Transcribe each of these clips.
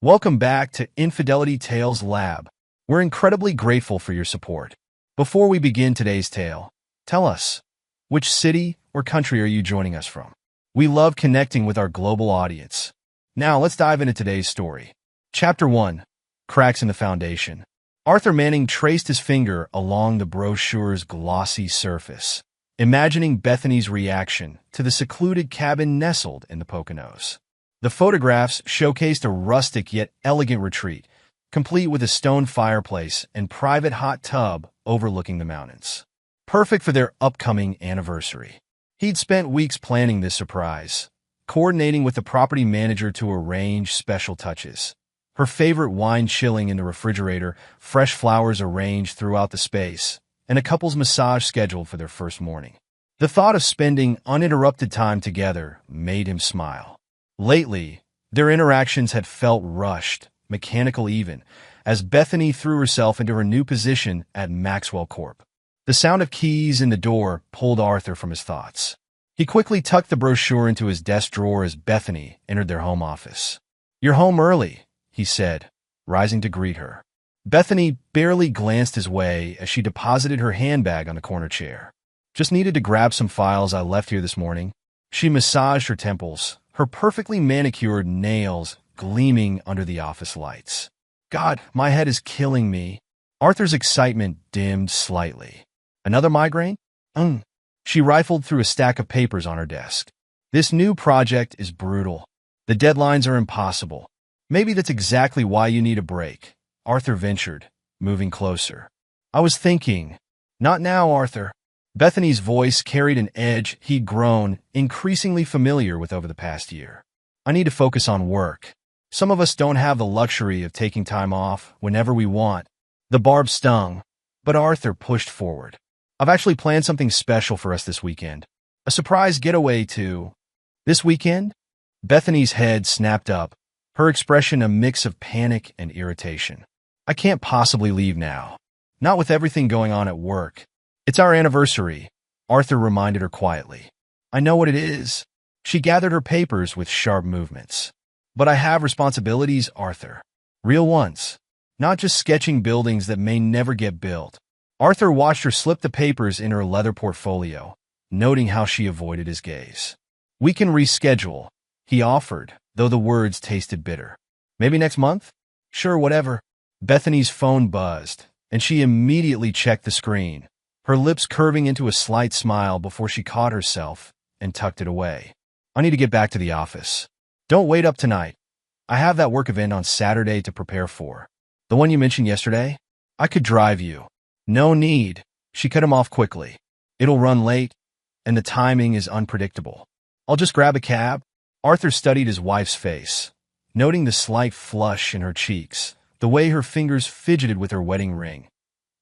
Welcome back to Infidelity Tales Lab. We're incredibly grateful for your support. Before we begin today's tale, tell us, which city or country are you joining us from? We love connecting with our global audience. Now let's dive into today's story. Chapter 1. Cracks in the Foundation. Arthur Manning traced his finger along the brochure's glossy surface, imagining Bethany's reaction to the secluded cabin nestled in the Poconos. The photographs showcased a rustic yet elegant retreat, complete with a stone fireplace and private hot tub overlooking the mountains. Perfect for their upcoming anniversary. He'd spent weeks planning this surprise, coordinating with the property manager to arrange special touches. Her favorite wine chilling in the refrigerator, fresh flowers arranged throughout the space, and a couple's massage scheduled for their first morning. The thought of spending uninterrupted time together made him smile. Lately, their interactions had felt rushed, mechanical even, as Bethany threw herself into her new position at Maxwell Corp. The sound of keys in the door pulled Arthur from his thoughts. He quickly tucked the brochure into his desk drawer as Bethany entered their home office. "You're home early," he said, rising to greet her. Bethany barely glanced his way as she deposited her handbag on the corner chair. "Just needed to grab some files I left here this morning." She massaged her temples, her perfectly manicured nails gleaming under the office lights. "God, my head is killing me." Arthur's excitement dimmed slightly. "Another migraine?" She rifled through a stack of papers on her desk. "This new project is brutal. The deadlines are impossible. Maybe that's exactly why you need a break," Arthur ventured, moving closer. "I was thinking." "Not now, Arthur." Bethany's voice carried an edge he'd grown increasingly familiar with over the past year. "I need to focus on work. Some of us don't have the luxury of taking time off whenever we want." The barb stung, but Arthur pushed forward. "I've actually planned something special for us this weekend. A surprise getaway to..." "This weekend?" Bethany's head snapped up, her expression a mix of panic and irritation. "I can't possibly leave now. Not with everything going on at work." "It's our anniversary," Arthur reminded her quietly. "I know what it is." She gathered her papers with sharp movements. "But I have responsibilities, Arthur. Real ones. Not just sketching buildings that may never get built." Arthur watched her slip the papers in her leather portfolio, noting how she avoided his gaze. "We can reschedule," he offered, though the words tasted bitter. "Maybe next month?" "Sure, whatever." Bethany's phone buzzed, and she immediately checked the screen, her lips curving into a slight smile before she caught herself and tucked it away. "I need to get back to the office." "Don't wait up tonight. I have that work event on Saturday to prepare for." "The one you mentioned yesterday?" "I could drive you." "No need." She cut him off quickly. "It'll run late, and the timing is unpredictable." "I'll just grab a cab." Arthur studied his wife's face, noting the slight flush in her cheeks, the way her fingers fidgeted with her wedding ring.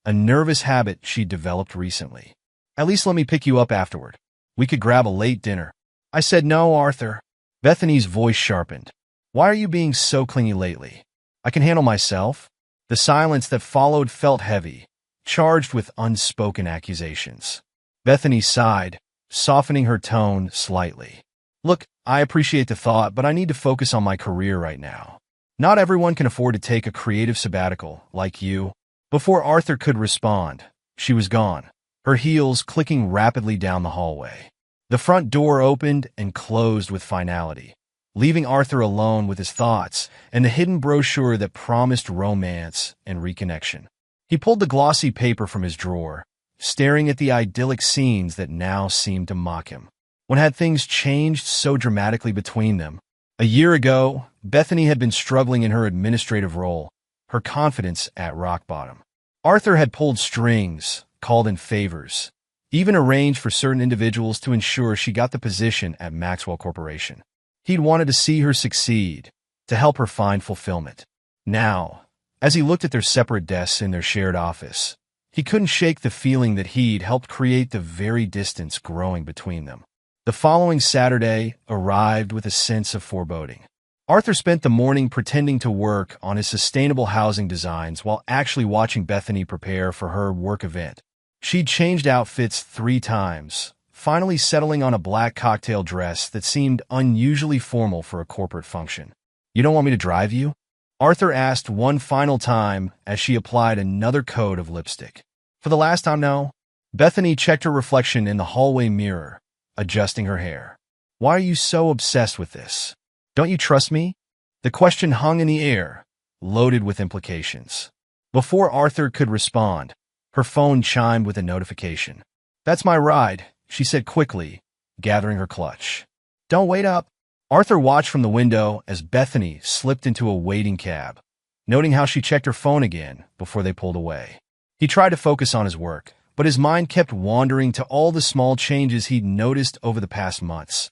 A nervous habit she'd developed recently. "At least let me pick you up afterward. We could grab a late dinner." "I said no, Arthur." Bethany's voice sharpened. "Why are you being so clingy lately?" "I can handle myself." The silence that followed felt heavy, charged with unspoken accusations. Bethany sighed, softening her tone slightly. "Look, I appreciate the thought, but I need to focus on my career right now. Not everyone can afford to take a creative sabbatical like you." Before Arthur could respond, she was gone, her heels clicking rapidly down the hallway. The front door opened and closed with finality, leaving Arthur alone with his thoughts and the hidden brochure that promised romance and reconnection. He pulled the glossy paper from his drawer, staring at the idyllic scenes that now seemed to mock him. When had things changed so dramatically between them? A year ago, Bethany had been struggling in her administrative role, her confidence at rock bottom. Arthur had pulled strings, called in favors, even arranged for certain individuals to ensure she got the position at Maxwell Corporation. He'd wanted to see her succeed, to help her find fulfillment. Now, as he looked at their separate desks in their shared office, he couldn't shake the feeling that he'd helped create the very distance growing between them. The following Saturday arrived with a sense of foreboding. Arthur spent the morning pretending to work on his sustainable housing designs while actually watching Bethany prepare for her work event. She'd changed outfits 3 times, finally settling on a black cocktail dress that seemed unusually formal for a corporate function. "You don't want me to drive you?" Arthur asked one final time as she applied another coat of lipstick. For the last time now? Bethany checked her reflection in the hallway mirror, adjusting her hair. Why are you so obsessed with this? Don't you trust me? The question hung in the air, loaded with implications. Before Arthur could respond, her phone chimed with a notification. That's my ride, she said quickly, gathering her clutch. Don't wait up. Arthur watched from the window as Bethany slipped into a waiting cab, noting how she checked her phone again before they pulled away. He tried to focus on his work, but his mind kept wandering to all the small changes he'd noticed over the past months.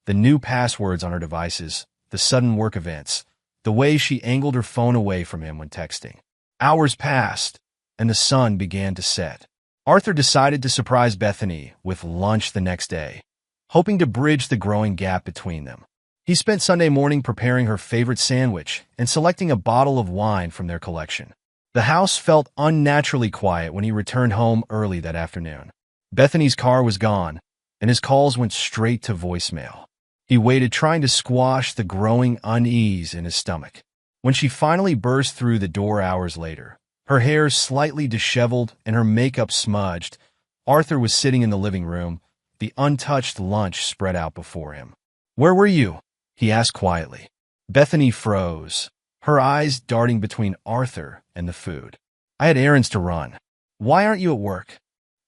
The new passwords on her devices, the sudden work events, the way she angled her phone away from him when texting. Hours passed, and the sun began to set. Arthur decided to surprise Bethany with lunch the next day, hoping to bridge the growing gap between them. He spent Sunday morning preparing her favorite sandwich and selecting a bottle of wine from their collection. The house felt unnaturally quiet when he returned home early that afternoon. Bethany's car was gone, and his calls went straight to voicemail. He waited, trying to squash the growing unease in his stomach. When she finally burst through the door hours later, her hair slightly disheveled and her makeup smudged, Arthur was sitting in the living room, the untouched lunch spread out before him. Where were you? He asked quietly. Bethany froze, her eyes darting between Arthur and the food. I had errands to run. Why aren't you at work?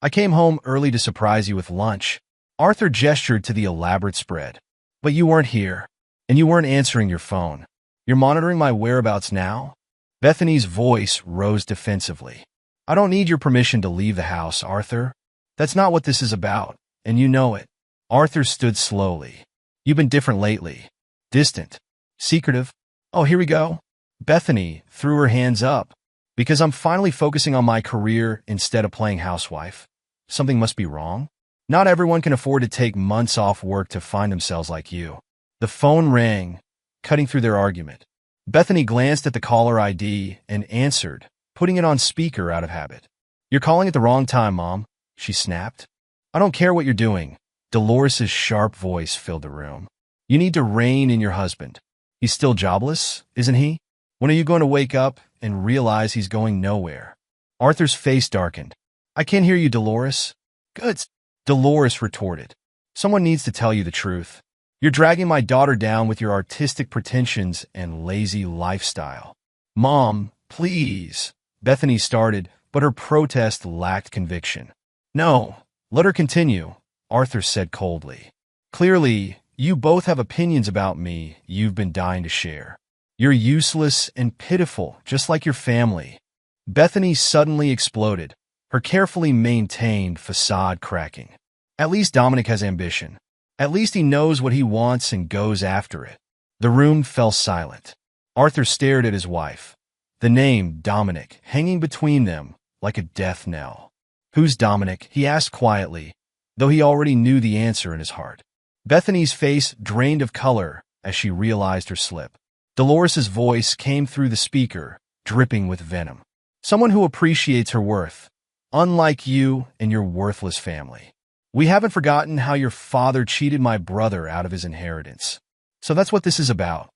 I came home early to surprise you with lunch. Arthur gestured to the elaborate spread. But you weren't here, and you weren't answering your phone. You're monitoring my whereabouts now? Bethany's voice rose defensively. I don't need your permission to leave the house, Arthur. That's not what this is about, and you know it. Arthur stood slowly. You've been different lately. Distant. Secretive. Oh, here we go. Bethany threw her hands up. Because I'm finally focusing on my career instead of playing housewife. Something must be wrong. Not everyone can afford to take months off work to find themselves like you. The phone rang, cutting through their argument. Bethany glanced at the caller ID and answered, putting it on speaker out of habit. You're calling at the wrong time, Mom, she snapped. I don't care what you're doing. Dolores's sharp voice filled the room. You need to rein in your husband. He's still jobless, isn't he? When are you going to wake up and realize he's going nowhere? Arthur's face darkened. I can't hear you, Dolores. Good. Dolores retorted. Someone needs to tell you the truth. You're dragging my daughter down with your artistic pretensions and lazy lifestyle. Mom, please. Bethany started, but her protest lacked conviction. No, let her continue, Arthur said coldly. Clearly, you both have opinions about me you've been dying to share. You're useless and pitiful, just like your family. Bethany suddenly exploded, her carefully maintained facade cracking. At least Dominic has ambition. At least he knows what he wants and goes after it. The room fell silent. Arthur stared at his wife, the name Dominic hanging between them like a death knell. Who's Dominic? He asked quietly, though he already knew the answer in his heart. Bethany's face drained of color as she realized her slip. Dolores's voice came through the speaker, dripping with venom. Someone who appreciates her worth, unlike you and your worthless family. We haven't forgotten how your father cheated my brother out of his inheritance. So that's what this is about.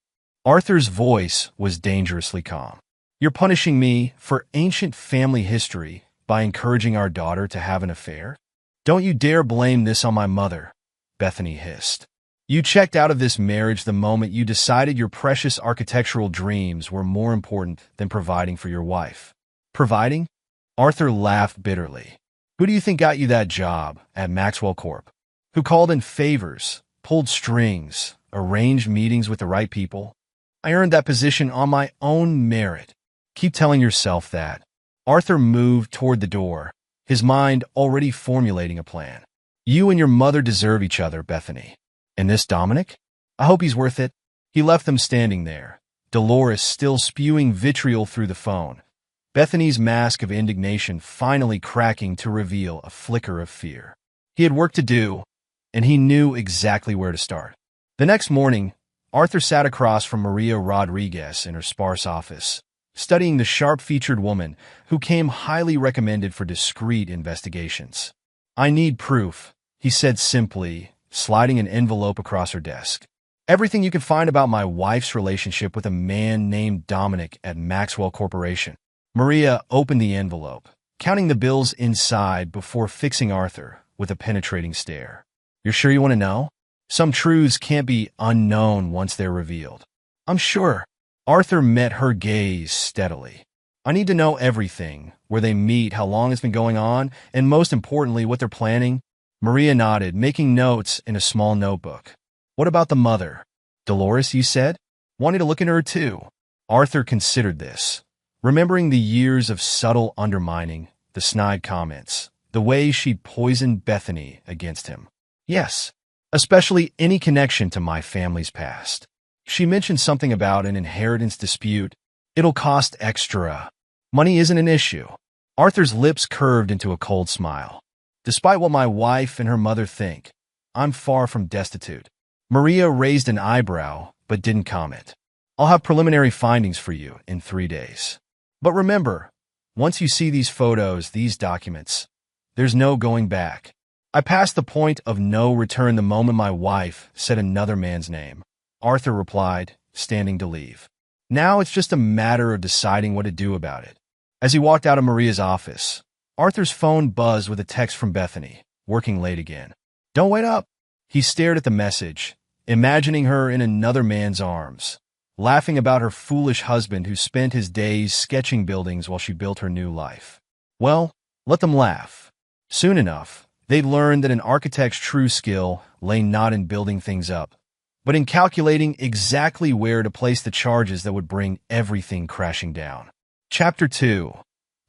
Arthur's voice was dangerously calm. You're punishing me for ancient family history by encouraging our daughter to have an affair? Don't you dare blame this on my mother, Bethany hissed. You checked out of this marriage the moment you decided your precious architectural dreams were more important than providing for your wife. Providing? Arthur laughed bitterly. Who do you think got you that job at Maxwell Corp? Who called in favors, pulled strings, arranged meetings with the right people? I earned that position on my own merit. Keep telling yourself that. Arthur moved toward the door, his mind already formulating a plan. You and your mother deserve each other, Bethany. And this Dominic? I hope he's worth it. He left them standing there, Dolores still spewing vitriol through the phone, Bethany's mask of indignation finally cracking to reveal a flicker of fear. He had work to do, and he knew exactly where to start. The next morning, Arthur sat across from Maria Rodriguez in her sparse office, studying the sharp-featured woman who came highly recommended for discreet investigations. I need proof, he said simply, sliding an envelope across her desk. Everything you can find about my wife's relationship with a man named Dominic at Maxwell Corporation. Maria opened the envelope, counting the bills inside before fixing Arthur with a penetrating stare. You're sure you want to know? Some truths can't be unknown once they're revealed. I'm sure. Arthur met her gaze steadily. I need to know everything, where they meet, how long it's been going on, and most importantly, what they're planning. Maria nodded, making notes in a small notebook. What about the mother? Dolores, you said? Wanted to look into her too. Arthur considered this, remembering the years of subtle undermining, the snide comments, the way she'd poisoned Bethany against him. Yes, especially any connection to my family's past. She mentioned something about an inheritance dispute. It'll cost extra. Money isn't an issue. Arthur's lips curved into a cold smile. Despite what my wife and her mother think, I'm far from destitute. Maria raised an eyebrow, but didn't comment. I'll have preliminary findings for you in 3 days. But remember, once you see these photos, these documents, there's no going back. I passed the point of no return the moment my wife said another man's name. Arthur replied, standing to leave. Now it's just a matter of deciding what to do about it. As he walked out of Maria's office, Arthur's phone buzzed with a text from Bethany, working late again. Don't wait up. He stared at the message, imagining her in another man's arms, laughing about her foolish husband who spent his days sketching buildings while she built her new life. Well, let them laugh. Soon enough, they'd learn that an architect's true skill lay not in building things up, but in calculating exactly where to place the charges that would bring everything crashing down. Chapter 2.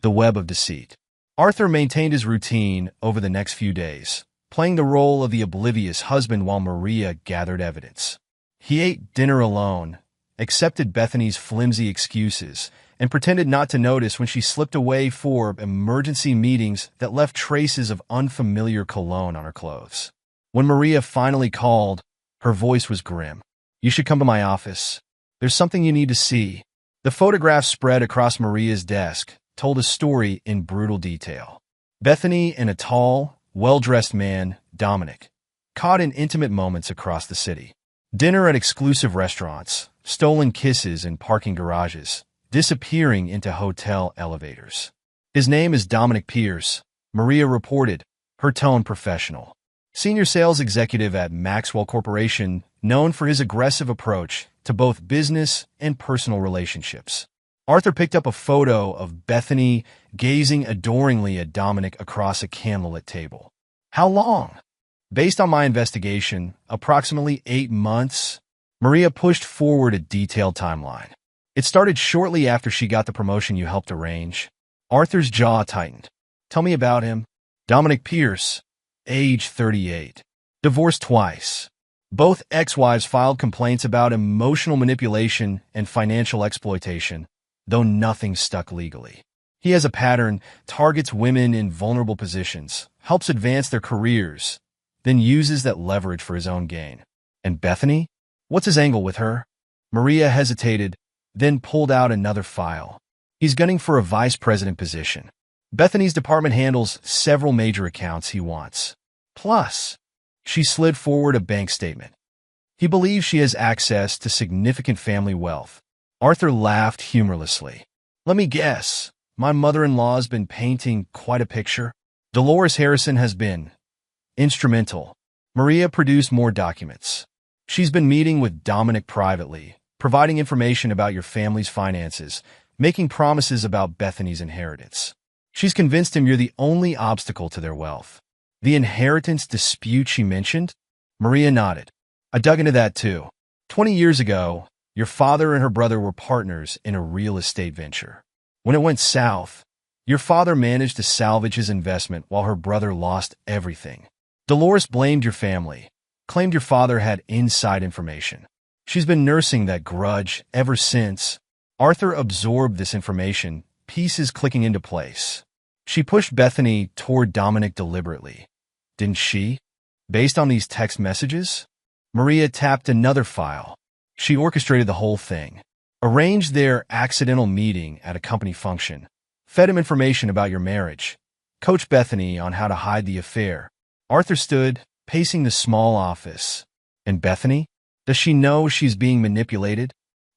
The Web of Deceit. Arthur maintained his routine over the next few days, playing the role of the oblivious husband while Maria gathered evidence. He ate dinner alone, accepted Bethany's flimsy excuses, and pretended not to notice when she slipped away for emergency meetings that left traces of unfamiliar cologne on her clothes. When Maria finally called, her voice was grim. You should come to my office. There's something you need to see. The photographs spread across Maria's desk told a story in brutal detail. Bethany and a tall, well-dressed man, Dominic, caught in intimate moments across the city. Dinner at exclusive restaurants, stolen kisses in parking garages, disappearing into hotel elevators. His name is Dominic Pierce, Maria reported, her tone professional. Senior sales executive at Maxwell Corporation, known for his aggressive approach to both business and personal relationships. Arthur picked up a photo of Bethany gazing adoringly at Dominic across a candlelit table. How long? Based on my investigation, approximately 8 months. Maria pushed forward a detailed timeline. It started shortly after she got the promotion you helped arrange. Arthur's jaw tightened. Tell me about him. Dominic Pierce, age 38. Divorced twice. Both ex-wives filed complaints about emotional manipulation and financial exploitation, though nothing stuck legally. He has a pattern, targets women in vulnerable positions, helps advance their careers, then uses that leverage for his own gain. And Bethany? What's his angle with her? Maria hesitated, then pulled out another file. He's gunning for a vice president position. Bethany's department handles several major accounts he wants. Plus, she slid forward a bank statement. He believes she has access to significant family wealth. Arthur laughed humorlessly. Let me guess. My mother-in-law's been painting quite a picture. Dolores Harrison has been instrumental. Maria produced more documents. She's been meeting with Dominic privately, providing information about your family's finances, making promises about Bethany's inheritance. She's convinced him you're the only obstacle to their wealth. The inheritance dispute she mentioned? Maria nodded. I dug into that too. 20 years ago, your father and her brother were partners in a real estate venture. When it went south, your father managed to salvage his investment while her brother lost everything. Dolores blamed your family, claimed your father had inside information. She's been nursing that grudge ever since. Arthur absorbed this information, pieces clicking into place. She pushed Bethany toward Dominic deliberately. Didn't she? Based on these text messages? Maria tapped another file. She orchestrated the whole thing. Arranged their accidental meeting at a company function. Fed him information about your marriage. Coached Bethany on how to hide the affair. Arthur stood, pacing the small office. And Bethany? Does she know she's being manipulated?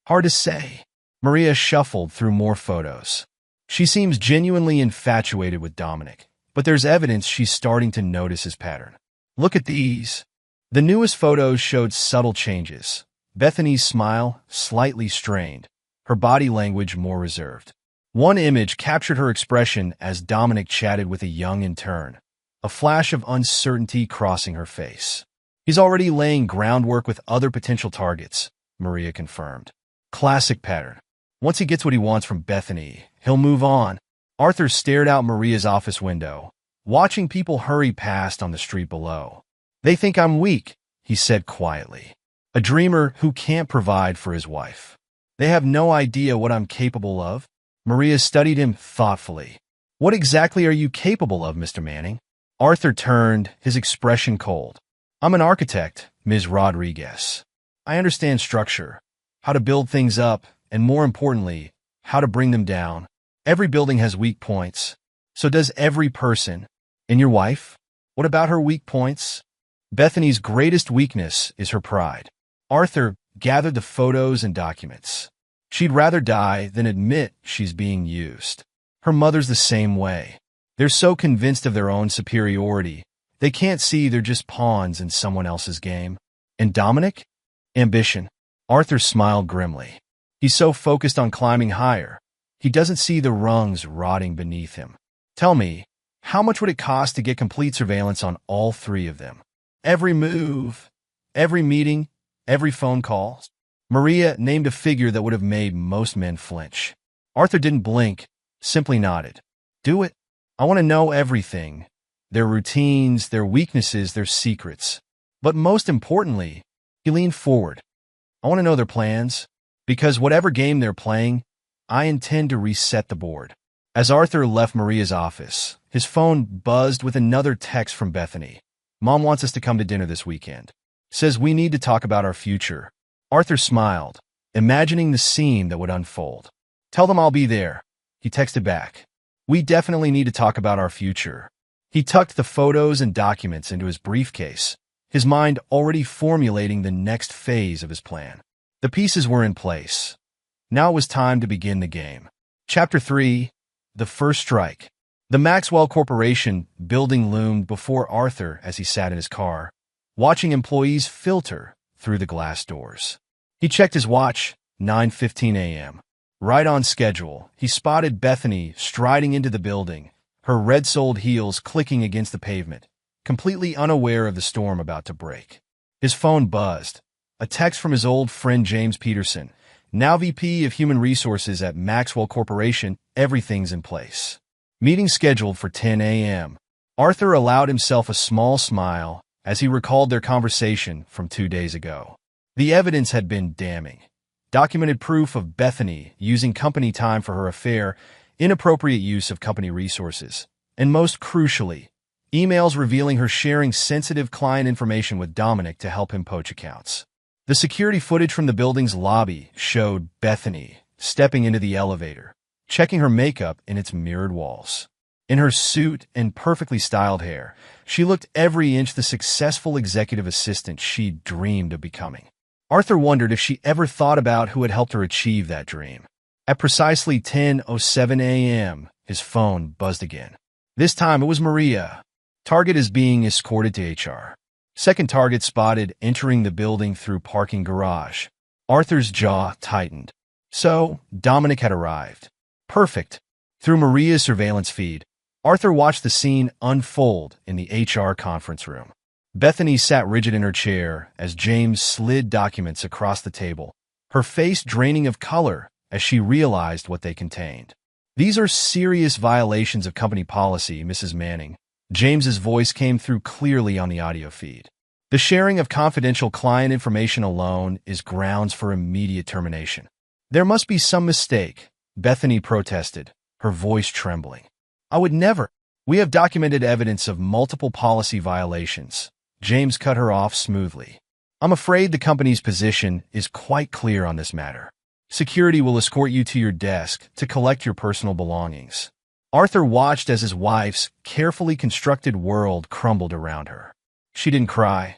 Hard to say. Maria shuffled through more photos. She seems genuinely infatuated with Dominic, but there's evidence she's starting to notice his pattern. Look at these. The newest photos showed subtle changes. Bethany's smile slightly strained, her body language more reserved. One image captured her expression as Dominic chatted with a young intern, a flash of uncertainty crossing her face. He's already laying groundwork with other potential targets, Maria confirmed. Classic pattern. Once he gets what he wants from Bethany, he'll move on. Arthur stared out Maria's office window, watching people hurry past on the street below. They think I'm weak, he said quietly. A dreamer who can't provide for his wife. They have no idea what I'm capable of. Maria studied him thoughtfully. What exactly are you capable of, Mr. Manning? Arthur turned, his expression cold. I'm an architect, Ms. Rodriguez. I understand structure, how to build things up, and more importantly, how to bring them down. Every building has weak points. So does every person. And your wife? What about her weak points? Bethany's greatest weakness is her pride. Arthur gathered the photos and documents. She'd rather die than admit she's being used. Her mother's the same way. They're so convinced of their own superiority, they can't see they're just pawns in someone else's game. And Dominic? Ambition. Arthur smiled grimly. He's so focused on climbing higher, he doesn't see the rungs rotting beneath him. Tell me, how much would it cost to get complete surveillance on all three of them? Every move, every meeting, every phone call. Maria named a figure that would have made most men flinch. Arthur didn't blink, simply nodded. Do it. I want to know everything. Their routines, their weaknesses, their secrets. But most importantly, he leaned forward. I want to know their plans, because whatever game they're playing, I intend to reset the board. As Arthur left Maria's office, his phone buzzed with another text from Bethany. Mom wants us to come to dinner this weekend. Says we need to talk about our future. Arthur smiled, imagining the scene that would unfold. Tell them I'll be there. He texted back. We definitely need to talk about our future. He tucked the photos and documents into his briefcase, his mind already formulating the next phase of his plan. The pieces were in place. Now it was time to begin the game. Chapter 3. The First Strike. The Maxwell Corporation building loomed before Arthur as he sat in his car, watching employees filter through the glass doors. He checked his watch, 9:15 a.m. Right on schedule, he spotted Bethany striding into the building, her red-soled heels clicking against the pavement, completely unaware of the storm about to break. His phone buzzed. A text from his old friend James Peterson, now VP of Human Resources at Maxwell Corporation. Everything's in place. Meeting scheduled for 10 a.m. Arthur allowed himself a small smile as he recalled their conversation from 2 days ago. The evidence had been damning. Documented proof of Bethany using company time for her affair, inappropriate use of company resources, and most crucially, emails revealing her sharing sensitive client information with Dominic to help him poach accounts. The security footage from the building's lobby showed Bethany stepping into the elevator, checking her makeup in its mirrored walls. In her suit and perfectly styled hair, she looked every inch the successful executive assistant she'd dreamed of becoming. Arthur wondered if she ever thought about who had helped her achieve that dream. At precisely 10:07 a.m., his phone buzzed again. This time it was Maria. Target is being escorted to HR. Second target spotted entering the building through parking garage. Arthur's jaw tightened. So, Dominic had arrived. Perfect. Through Maria's surveillance feed, Arthur watched the scene unfold in the HR conference room. Bethany sat rigid in her chair as James slid documents across the table, her face draining of color as she realized what they contained. These are serious violations of company policy, Mrs. Manning. James's voice came through clearly on the audio feed. The sharing of confidential client information alone is grounds for immediate termination. There must be some mistake, Bethany protested, her voice trembling. I would never. We have documented evidence of multiple policy violations. James cut her off smoothly. I'm afraid the company's position is quite clear on this matter. Security will escort you to your desk to collect your personal belongings. Arthur watched as his wife's carefully constructed world crumbled around her. She didn't cry.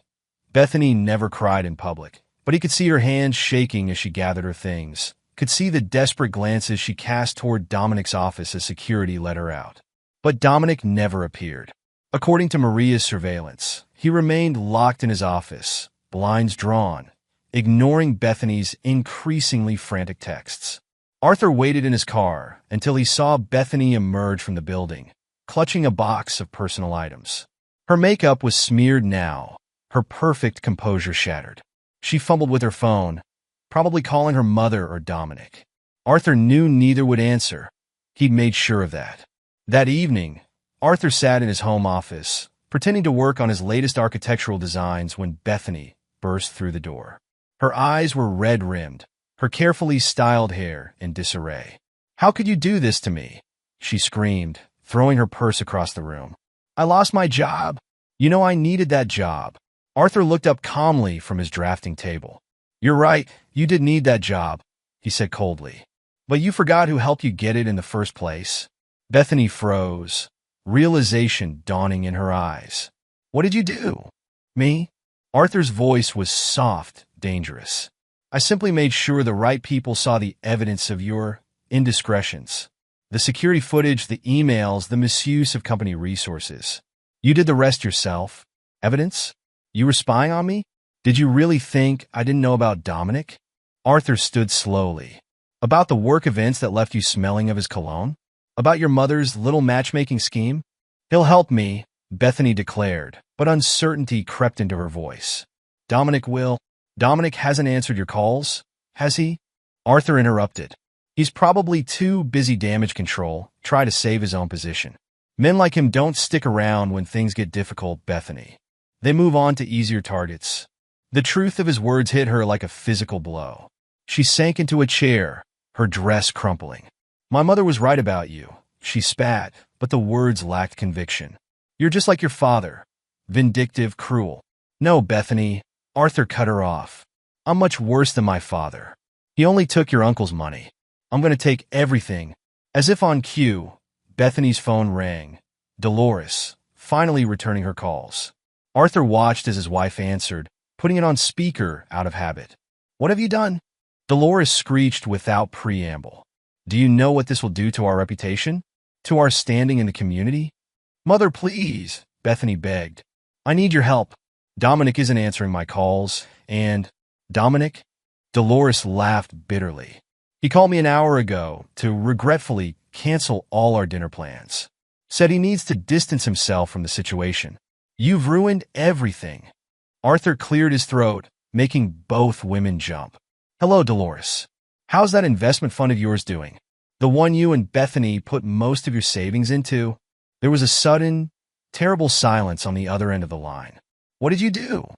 Bethany never cried in public, but he could see her hands shaking as she gathered her things, could see the desperate glances she cast toward Dominic's office as security let her out. But Dominic never appeared. According to Maria's surveillance, he remained locked in his office, blinds drawn, ignoring Bethany's increasingly frantic texts. Arthur waited in his car until he saw Bethany emerge from the building, clutching a box of personal items. Her makeup was smeared now, her perfect composure shattered. She fumbled with her phone, probably calling her mother or Dominic. Arthur knew neither would answer. He'd made sure of that. That evening, Arthur sat in his home office, pretending to work on his latest architectural designs when Bethany burst through the door. Her eyes were red-rimmed, her carefully styled hair in disarray. "How could you do this to me?" she screamed, throwing her purse across the room. "I lost my job. You know I needed that job." Arthur looked up calmly from his drafting table. "You're right, you did need that job," he said coldly. "But you forgot who helped you get it in the first place." Bethany froze, realization dawning in her eyes. "What did you do?" "Me?" Arthur's voice was soft, dangerous. "I simply made sure the right people saw the evidence of your indiscretions. The security footage, the emails, the misuse of company resources. You did the rest yourself. Evidence? You were spying on me? Did you really think I didn't know about Dominic?" Arthur stood slowly. "About the work events that left you smelling of his cologne? About your mother's little matchmaking scheme?" "He'll help me," Bethany declared, but uncertainty crept into her voice. "Dominic will. Dominic hasn't answered your calls, has he?" Arthur interrupted. "He's probably too busy damage control, try to save his own position. Men like him don't stick around when things get difficult, Bethany. They move on to easier targets." The truth of his words hit her like a physical blow. She sank into a chair, her dress crumpling. "My mother was right about you," she spat, but the words lacked conviction. "You're just like your father, vindictive, cruel." "No, Bethany," Arthur cut her off. "I'm much worse than my father. He only took your uncle's money. I'm going to take everything." As if on cue, Bethany's phone rang. Dolores, finally returning her calls. Arthur watched as his wife answered, putting it on speaker out of habit. "What have you done?" Dolores screeched without preamble. "Do you know what this will do to our reputation? To our standing in the community?" "Mother, please," Bethany begged. "I need your help. Dominic isn't answering my calls, and—" "Dominic?" Dolores laughed bitterly. "He called me an hour ago to regretfully cancel all our dinner plans. Said he needs to distance himself from the situation. You've ruined everything." Arthur cleared his throat, making both women jump. "Hello, Dolores. How's that investment fund of yours doing? The one you and Bethany put most of your savings into?" There was a sudden, terrible silence on the other end of the line. "What did you do?"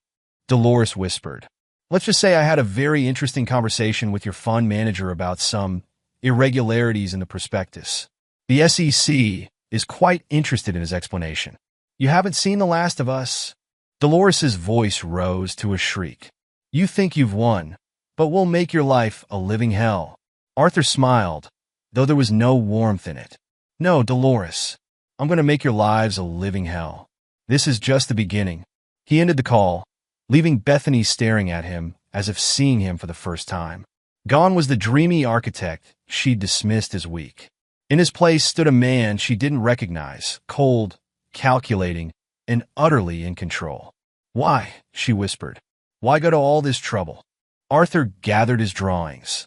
Dolores whispered. "Let's just say I had a very interesting conversation with your fund manager about some irregularities in the prospectus. The SEC is quite interested in his explanation. You haven't seen The Last of Us?" Dolores's voice rose to a shriek. "You think you've won, but we'll make your life a living hell." Arthur smiled, though there was no warmth in it. "No, Dolores, I'm going to make your lives a living hell. This is just the beginning." He ended the call, leaving Bethany staring at him as if seeing him for the first time. Gone was the dreamy architect she'd dismissed as weak. In his place stood a man she didn't recognize, cold, calculating, and utterly in control. "Why?" she whispered. "Why go to all this trouble?" Arthur gathered his drawings.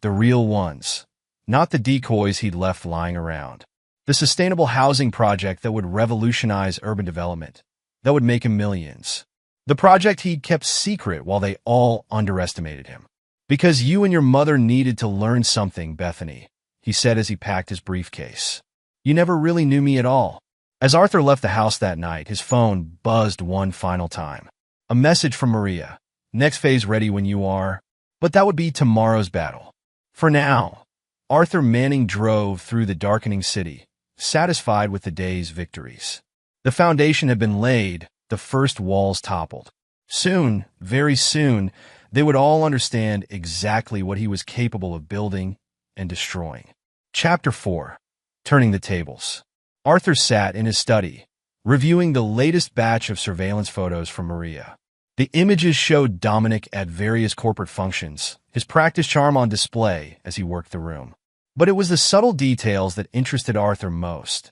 The real ones, not the decoys he'd left lying around. The sustainable housing project that would revolutionize urban development, that would make him millions. The project he'd kept secret while they all underestimated him. "Because you and your mother needed to learn something, Bethany," he said as he packed his briefcase. "You never really knew me at all." As Arthur left the house that night, his phone buzzed one final time. A message from Maria. "Next phase ready when you are." But that would be tomorrow's battle. For now, Arthur Manning drove through the darkening city, satisfied with the day's victories. The foundation had been laid, the first walls toppled. Soon, very soon, they would all understand exactly what he was capable of building and destroying. Chapter 4. Turning the Tables. Arthur sat in his study, reviewing the latest batch of surveillance photos from Maria. The images showed Dominic at various corporate functions, his practice charm on display as he worked the room. But it was the subtle details that interested Arthur most.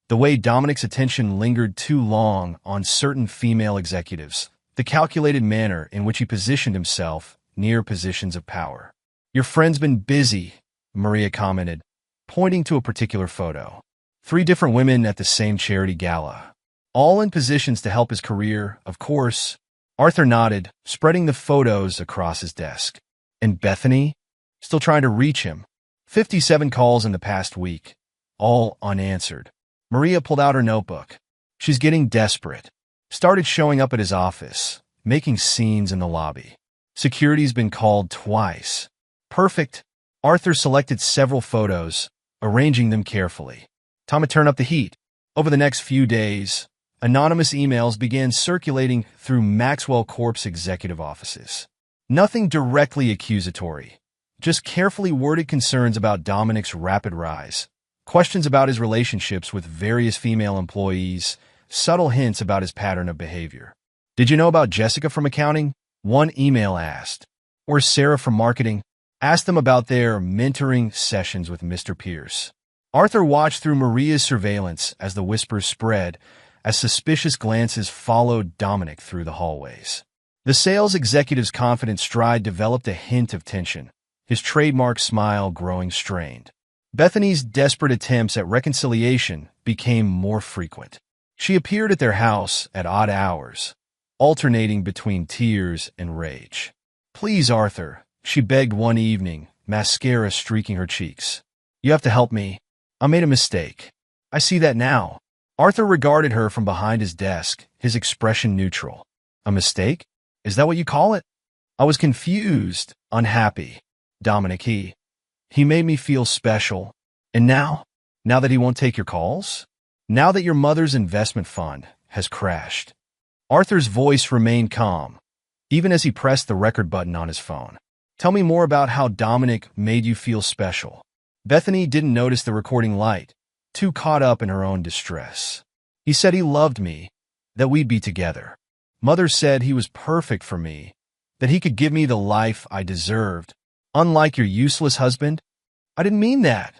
The way Dominic's attention lingered too long on certain female executives, the calculated manner in which he positioned himself near positions of power. "Your friend's been busy," Maria commented, pointing to a particular photo. 3 different women at the same charity gala, all in positions to help his career, of course. Arthur nodded, spreading the photos across his desk. And Bethany? Still trying to reach him. 57 calls in the past week, all unanswered. Maria pulled out her notebook. She's getting desperate. Started showing up at his office, making scenes in the lobby. Security's been called twice. Perfect. Arthur selected several photos, arranging them carefully. Time to turn up the heat. Over the next few days, anonymous emails began circulating through Maxwell Corp's executive offices. Nothing directly accusatory, just carefully worded concerns about Dominic's rapid rise, questions about his relationships with various female employees, subtle hints about his pattern of behavior. "Did you know about Jessica from accounting?" one email asked. "Or Sarah from marketing?" Asked them about their mentoring sessions with Mr. Pierce. Arthur watched through Maria's surveillance as the whispers spread, as suspicious glances followed Dominic through the hallways. The sales executive's confident stride developed a hint of tension, his trademark smile growing strained. Bethany's desperate attempts at reconciliation became more frequent. She appeared at their house at odd hours, alternating between tears and rage. "Please, Arthur," she begged one evening, mascara streaking her cheeks. "You have to help me. I made a mistake. I see that now." Arthur regarded her from behind his desk, his expression neutral. "A mistake? Is that what you call it?" "I was confused, unhappy. Dominic, he made me feel special. And now that he won't take your calls? Now that your mother's investment fund has crashed." Arthur's voice remained calm, even as he pressed the record button on his phone. "Tell me more about how Dominic made you feel special." Bethany didn't notice the recording light, too caught up in her own distress. "He said he loved me, that we'd be together. Mother said he was perfect for me, that he could give me the life I deserved, unlike your useless husband." "I didn't mean that."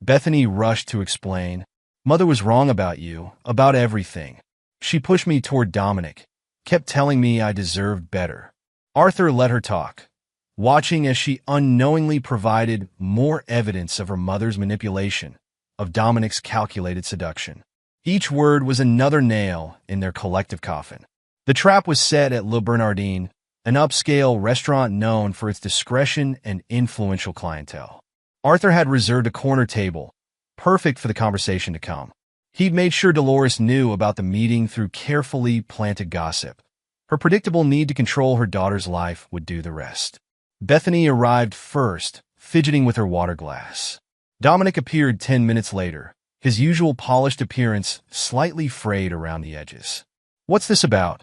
Bethany rushed to explain. "Mother was wrong about you, about everything. She pushed me toward Dominic, kept telling me I deserved better." Arthur let her talk, watching as she unknowingly provided more evidence of her mother's manipulation, of Dominic's calculated seduction. Each word was another nail in their collective coffin. The trap was set at Le Bernardin, an upscale restaurant known for its discretion and influential clientele. Arthur had reserved a corner table, perfect for the conversation to come. He'd made sure Dolores knew about the meeting through carefully planted gossip. Her predictable need to control her daughter's life would do the rest. Bethany arrived first, fidgeting with her water glass. Dominic appeared 10 minutes later, his usual polished appearance slightly frayed around the edges. "What's this about?"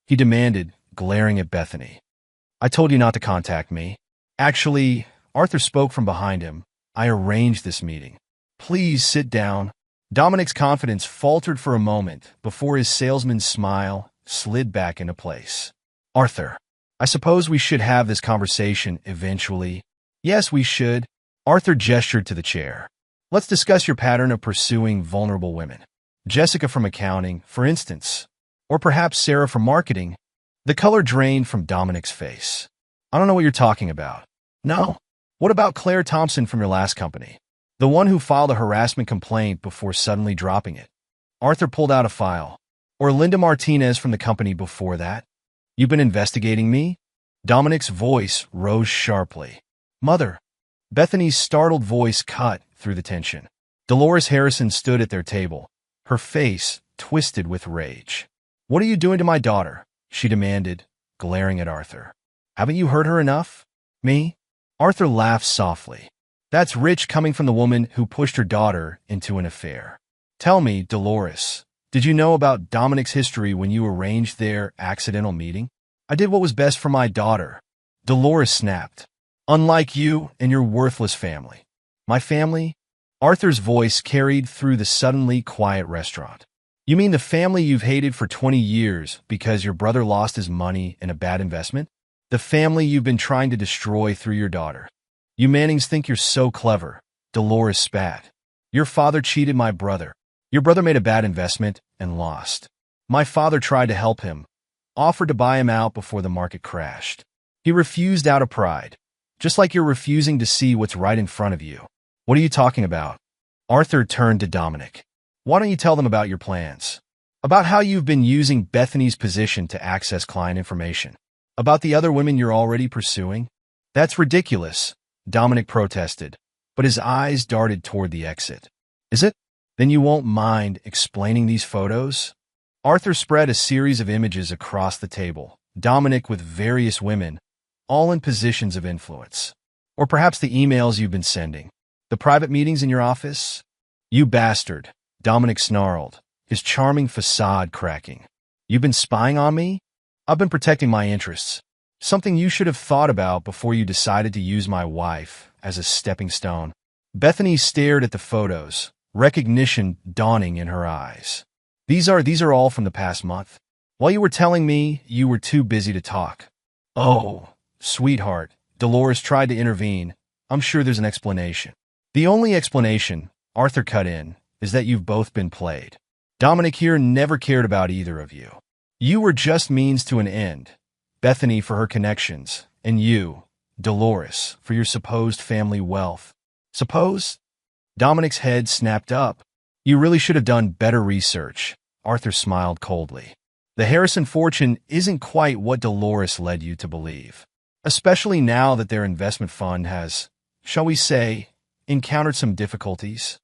he demanded, glaring at Bethany. "I told you not to contact me." "Actually," Arthur spoke from behind him, "I arranged this meeting. Please sit down." Dominic's confidence faltered for a moment before his salesman's smile slid back into place. "Arthur, I suppose we should have this conversation eventually." "Yes, we should." Arthur gestured to the chair. "Let's discuss your pattern of pursuing vulnerable women. Jessica from accounting, for instance. Or perhaps Sarah from marketing." The color drained from Dominic's face. "I don't know what you're talking about." "No? What about Claire Thompson from your last company? The one who filed a harassment complaint before suddenly dropping it." Arthur pulled out a file. "Or Linda Martinez from the company before that." "You've been investigating me?" Dominic's voice rose sharply. "Mother." Bethany's startled voice cut through the tension. Dolores Harrison stood at their table, her face twisted with rage. "What are you doing to my daughter?" she demanded, glaring at Arthur. "Haven't you heard her enough?" "Me?" Arthur laughed softly. "That's rich coming from the woman who pushed her daughter into an affair. Tell me, Dolores, did you know about Dominic's history when you arranged their accidental meeting?" "I did what was best for my daughter," Dolores snapped. "Unlike you and your worthless family." "My family?" Arthur's voice carried through the suddenly quiet restaurant. You mean the family you've hated for 20 years because your brother lost his money in a bad investment? The family you've been trying to destroy through your daughter. You Mannings think you're so clever. Dolores spat. Your father cheated my brother. Your brother made a bad investment and lost. My father tried to help him, offered to buy him out before the market crashed. He refused out of pride, just like you're refusing to see what's right in front of you. What are you talking about? Arthur turned to Dominic. Why don't you tell them about your plans? About how you've been using Bethany's position to access client information? About the other women you're already pursuing? That's ridiculous, Dominic protested, but his eyes darted toward the exit. Is it? Then you won't mind explaining these photos? Arthur spread a series of images across the table, Dominic with various women, all in positions of influence. Or perhaps the emails you've been sending. The private meetings in your office? You bastard, Dominic snarled, his charming facade cracking. You've been spying on me? I've been protecting my interests. Something you should have thought about before you decided to use my wife as a stepping stone. Bethany stared at the photos, recognition dawning in her eyes. These are all from the past month. While you were telling me, you were too busy to talk. Oh, sweetheart, Dolores tried to intervene. I'm sure there's an explanation. The only explanation, Arthur cut in, is that you've both been played. Dominic here never cared about either of you. You were just means to an end. Bethany for her connections, and you, Dolores, for your supposed family wealth. Suppose? Dominic's head snapped up. You really should have done better research. Arthur smiled coldly. The Harrison fortune isn't quite what Dolores led you to believe, especially now that their investment fund has, shall we say, encountered some difficulties.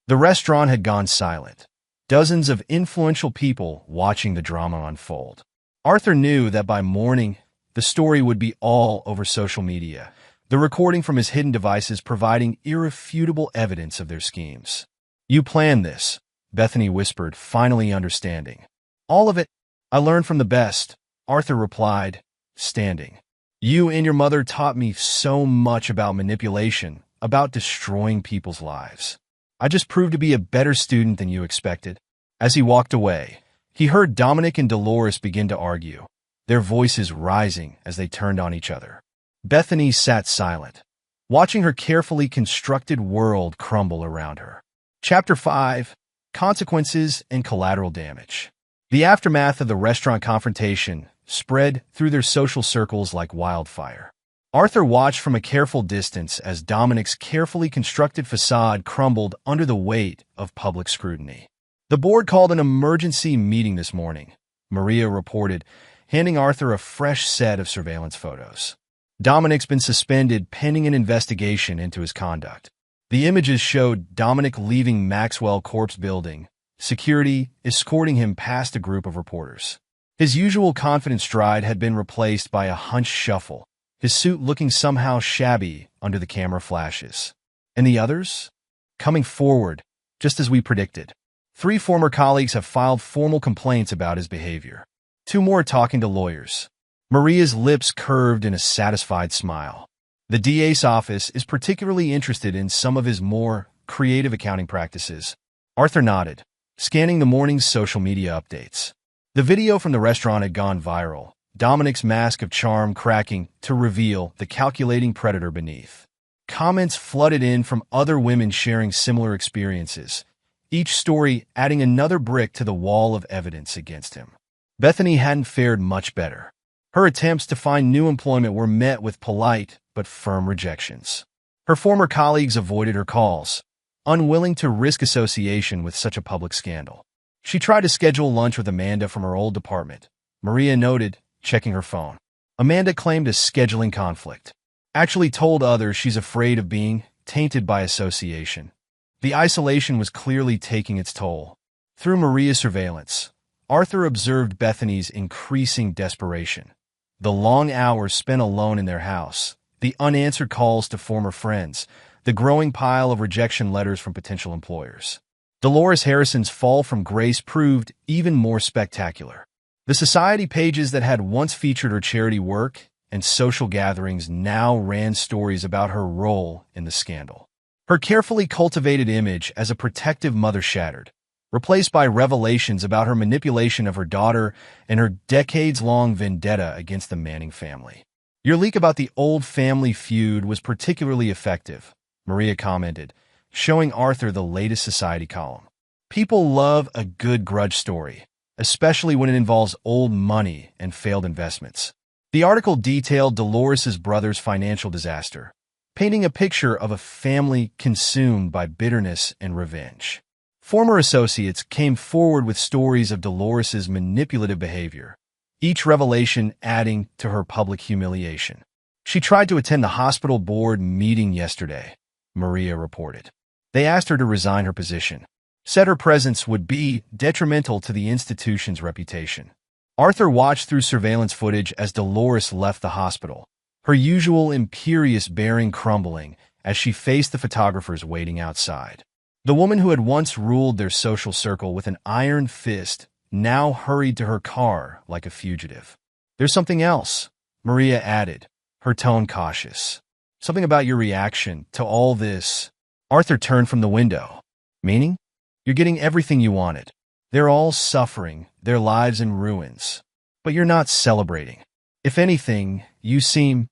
The restaurant had gone silent. Dozens of influential people watching the drama unfold. Arthur knew that by morning, the story would be all over social media, the recording from his hidden devices providing irrefutable evidence of their schemes. You planned this, Bethany whispered, finally understanding. All of it. I learned from the best, Arthur replied, standing. You and your mother taught me so much about manipulation, about destroying people's lives. I just proved to be a better student than you expected. As he walked away, he heard Dominic and Dolores begin to argue, their voices rising as they turned on each other. Bethany sat silent, watching her carefully constructed world crumble around her. Chapter 5: Consequences and Collateral Damage. The aftermath of the restaurant confrontation spread through their social circles like wildfire. Arthur watched from a careful distance as Dominic's carefully constructed facade crumbled under the weight of public scrutiny. The board called an emergency meeting this morning, Maria reported, handing Arthur a fresh set of surveillance photos. Dominic's been suspended pending an investigation into his conduct. The images showed Dominic leaving Maxwell Corp's building, security escorting him past a group of reporters. His usual confident stride had been replaced by a hunched shuffle, his suit looking somehow shabby under the camera flashes. And the others? Coming forward, just as we predicted. 3 former colleagues have filed formal complaints about his behavior. 2 more talking to lawyers. Maria's lips curved in a satisfied smile. The DA's office is particularly interested in some of his more creative accounting practices. Arthur nodded, scanning the morning's social media updates. The video from the restaurant had gone viral, Dominic's mask of charm cracking to reveal the calculating predator beneath. Comments flooded in from other women sharing similar experiences, each story adding another brick to the wall of evidence against him. Bethany hadn't fared much better. Her attempts to find new employment were met with polite but firm rejections. Her former colleagues avoided her calls, unwilling to risk association with such a public scandal. She tried to schedule lunch with Amanda from her old department, Maria noted, checking her phone. Amanda claimed a scheduling conflict. Actually told others she's afraid of being tainted by association. The isolation was clearly taking its toll. Through Maria's surveillance, Arthur observed Bethany's increasing desperation. The long hours spent alone in their house, the unanswered calls to former friends, the growing pile of rejection letters from potential employers. Dolores Harrison's fall from grace proved even more spectacular. The society pages that had once featured her charity work and social gatherings now ran stories about her role in the scandal. Her carefully cultivated image as a protective mother shattered, replaced by revelations about her manipulation of her daughter and her decades-long vendetta against the Manning family. Your leak about the old family feud was particularly effective, Maria commented, showing Arthur the latest society column. People love a good grudge story, especially when it involves old money and failed investments. The article detailed Dolores's brother's financial disaster, painting a picture of a family consumed by bitterness and revenge. Former associates came forward with stories of Dolores's manipulative behavior, each revelation adding to her public humiliation. She tried to attend the hospital board meeting yesterday, Maria reported. They asked her to resign her position, said her presence would be detrimental to the institution's reputation. Arthur watched through surveillance footage as Dolores left the hospital, her usual imperious bearing crumbling as she faced the photographers waiting outside. The woman who had once ruled their social circle with an iron fist now hurried to her car like a fugitive. "There's something else," Maria added, her tone cautious. "Something about your reaction to all this." Arthur turned from the window. "Meaning? You're getting everything you wanted. They're all suffering, their lives in ruins. But you're not celebrating. If anything, you seem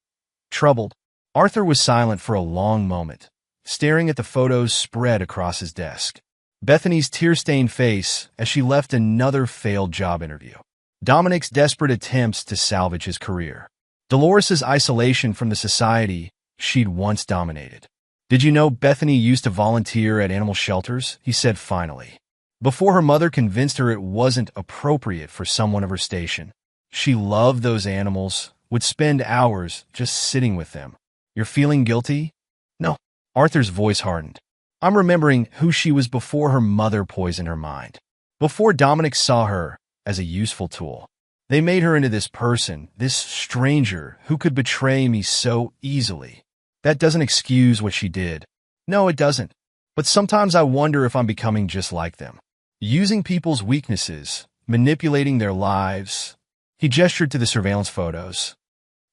troubled." Arthur was silent for a long moment, staring at the photos spread across his desk. Bethany's tear-stained face as she left another failed job interview. Dominic's desperate attempts to salvage his career. Dolores's isolation from the society she'd once dominated. "Did you know Bethany used to volunteer at animal shelters?" he said finally. Before her mother convinced her it wasn't appropriate for someone of her station. She loved those animals, would spend hours just sitting with them. "You're feeling guilty?" "No." Arthur's voice hardened. "I'm remembering who she was before her mother poisoned her mind. Before Dominic saw her as a useful tool. They made her into this person, this stranger who could betray me so easily. That doesn't excuse what she did. No, it doesn't. But sometimes I wonder if I'm becoming just like them. Using people's weaknesses, manipulating their lives." He gestured to the surveillance photos.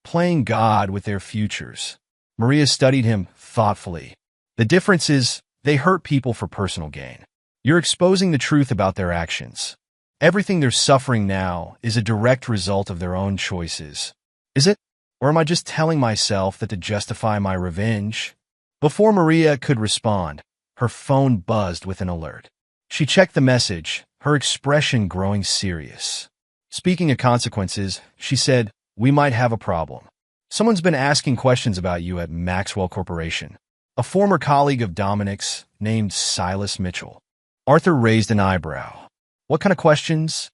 "Playing God with their futures." Maria studied him thoughtfully. "The difference is they hurt people for personal gain. You're exposing the truth about their actions. Everything they're suffering now is a direct result of their own choices. Is it? Or am I just telling myself that to justify my revenge?" Before Maria could respond, her phone buzzed with an alert. She checked the message, her expression growing serious. Speaking of consequences, she said, "We might have a problem. Someone's been asking questions about you at Maxwell Corporation." A former colleague of Dominic's, named Silas Mitchell. Arthur raised an eyebrow. "What kind of questions?"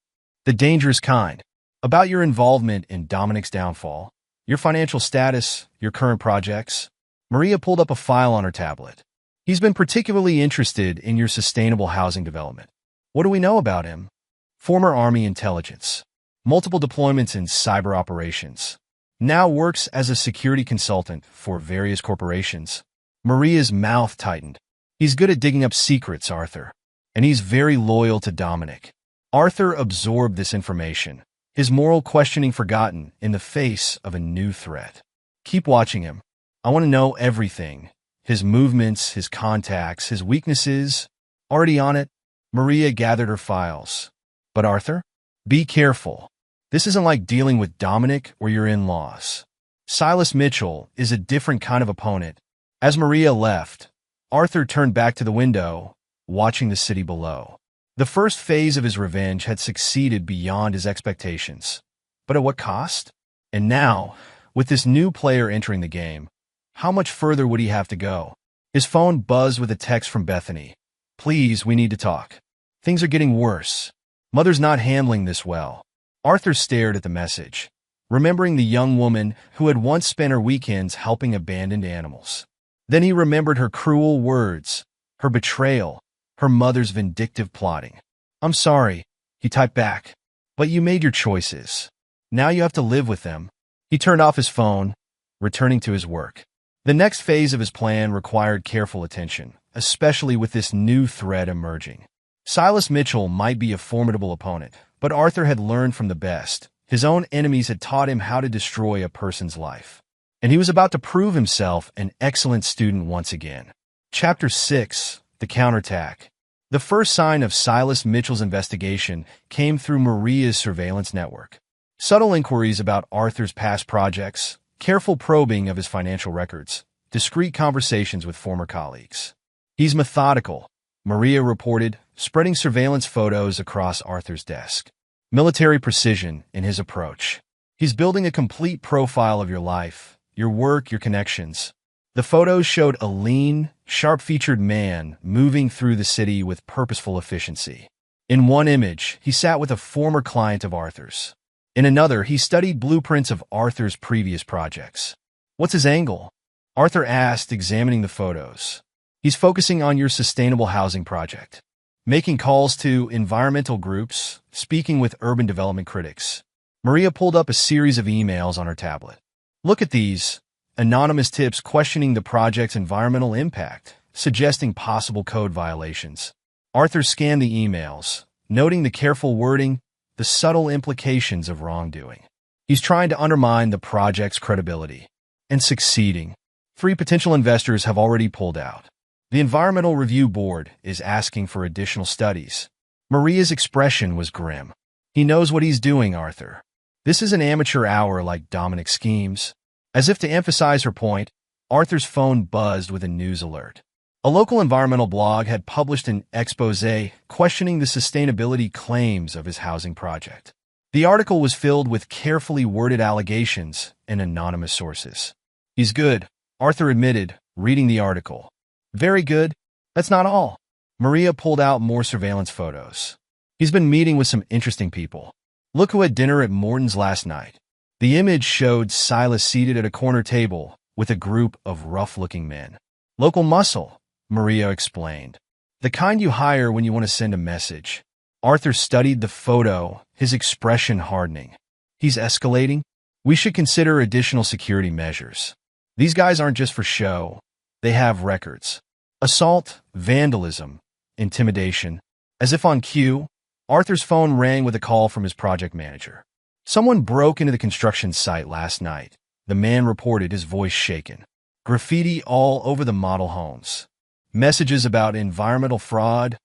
"The dangerous kind. About your involvement in Dominic's downfall, your financial status, your current projects." Maria pulled up a file on her tablet. "He's been particularly interested in your sustainable housing development." "What do we know about him?" "Former Army intelligence. Multiple deployments in cyber operations. Now works as a security consultant for various corporations." Maria's mouth tightened. "He's good at digging up secrets, Arthur. And he's very loyal to Dominic." Arthur absorbed this information, his moral questioning forgotten in the face of a new threat. "Keep watching him. I want to know everything. His movements, his contacts, his weaknesses." "Already on it." Maria gathered her files. "But Arthur, be careful. This isn't like dealing with Dominic or your in-laws. Silas Mitchell is a different kind of opponent." As Maria left, Arthur turned back to the window, watching the city below. The first phase of his revenge had succeeded beyond his expectations. But at what cost? And now, with this new player entering the game, how much further would he have to go? His phone buzzed with a text from Bethany. "Please, we need to talk. Things are getting worse. Mother's not handling this well." Arthur stared at the message, remembering the young woman who had once spent her weekends helping abandoned animals. Then he remembered her cruel words, her betrayal, her mother's vindictive plotting. "I'm sorry," he typed back, "but you made your choices. Now you have to live with them." He turned off his phone, returning to his work. The next phase of his plan required careful attention, especially with this new threat emerging. Silas Mitchell might be a formidable opponent, but Arthur had learned from the best. His own enemies had taught him how to destroy a person's life. And he was about to prove himself an excellent student once again. Chapter 6. The Counterattack. The first sign of Silas Mitchell's investigation came through Maria's surveillance network. Subtle inquiries about Arthur's past projects, careful probing of his financial records, discreet conversations with former colleagues. He's methodical, Maria reported, spreading surveillance photos across Arthur's desk. Military precision in his approach. He's building a complete profile of your life, your work, your connections. The photos showed a lean, sharp-featured man moving through the city with purposeful efficiency. In one image, he sat with a former client of Arthur's. In another, he studied blueprints of Arthur's previous projects. What's his angle? Arthur asked, examining the photos. He's focusing on your sustainable housing project, making calls to environmental groups, speaking with urban development critics. Maria pulled up a series of emails on her tablet. Look at these. Anonymous tips questioning the project's environmental impact, suggesting possible code violations. Arthur scanned the emails, noting the careful wording, the subtle implications of wrongdoing. He's trying to undermine the project's credibility. And succeeding. 3 potential investors have already pulled out. The Environmental Review Board is asking for additional studies. Maria's expression was grim. He knows what he's doing, Arthur. This is an amateur hour like Dominic's schemes. As if to emphasize her point, Arthur's phone buzzed with a news alert. A local environmental blog had published an exposé questioning the sustainability claims of his housing project. The article was filled with carefully worded allegations and anonymous sources. He's good, Arthur admitted, reading the article. Very good. That's not all. Maria pulled out more surveillance photos. He's been meeting with some interesting people. Look who had dinner at Morton's last night. The image showed Silas seated at a corner table with a group of rough-looking men. Local muscle, Maria explained. The kind you hire when you want to send a message. Arthur studied the photo, his expression hardening. He's escalating? We should consider additional security measures. These guys aren't just for show. They have records. Assault, vandalism, intimidation. As if on cue, Arthur's phone rang with a call from his project manager. Someone broke into the construction site last night. The man reported, his voice shaken. Graffiti all over the model homes. Messages about environmental fraud,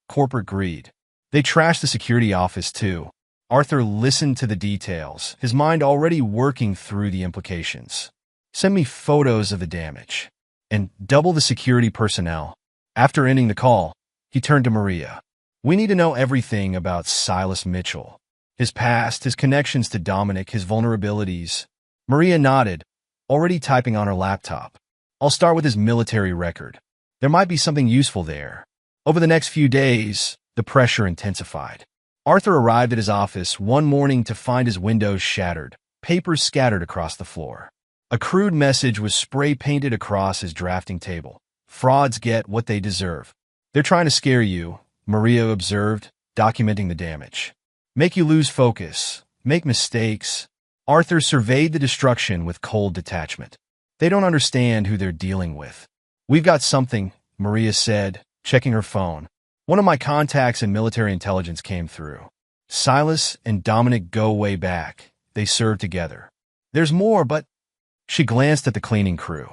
corporate greed. They trashed the security office too. Arthur listened to the details, his mind already working through the implications. Send me photos of the damage. And double the security personnel. After ending the call, he turned to Maria. We need to know everything about Silas Mitchell. His past, his connections to Dominic, his vulnerabilities. Maria nodded, already typing on her laptop. I'll start with his military record. There might be something useful there. Over the next few days, the pressure intensified. Arthur arrived at his office one morning to find his windows shattered, papers scattered across the floor. A crude message was spray-painted across his drafting table. Frauds get what they deserve. They're trying to scare you, Maria observed, documenting the damage. Make you lose focus, make mistakes. Arthur surveyed the destruction with cold detachment. They don't understand who they're dealing with. We've got something, Maria said, checking her phone. One of my contacts in military intelligence came through. Silas and Dominic go way back. They served together. There's more, but... She glanced at the cleaning crew.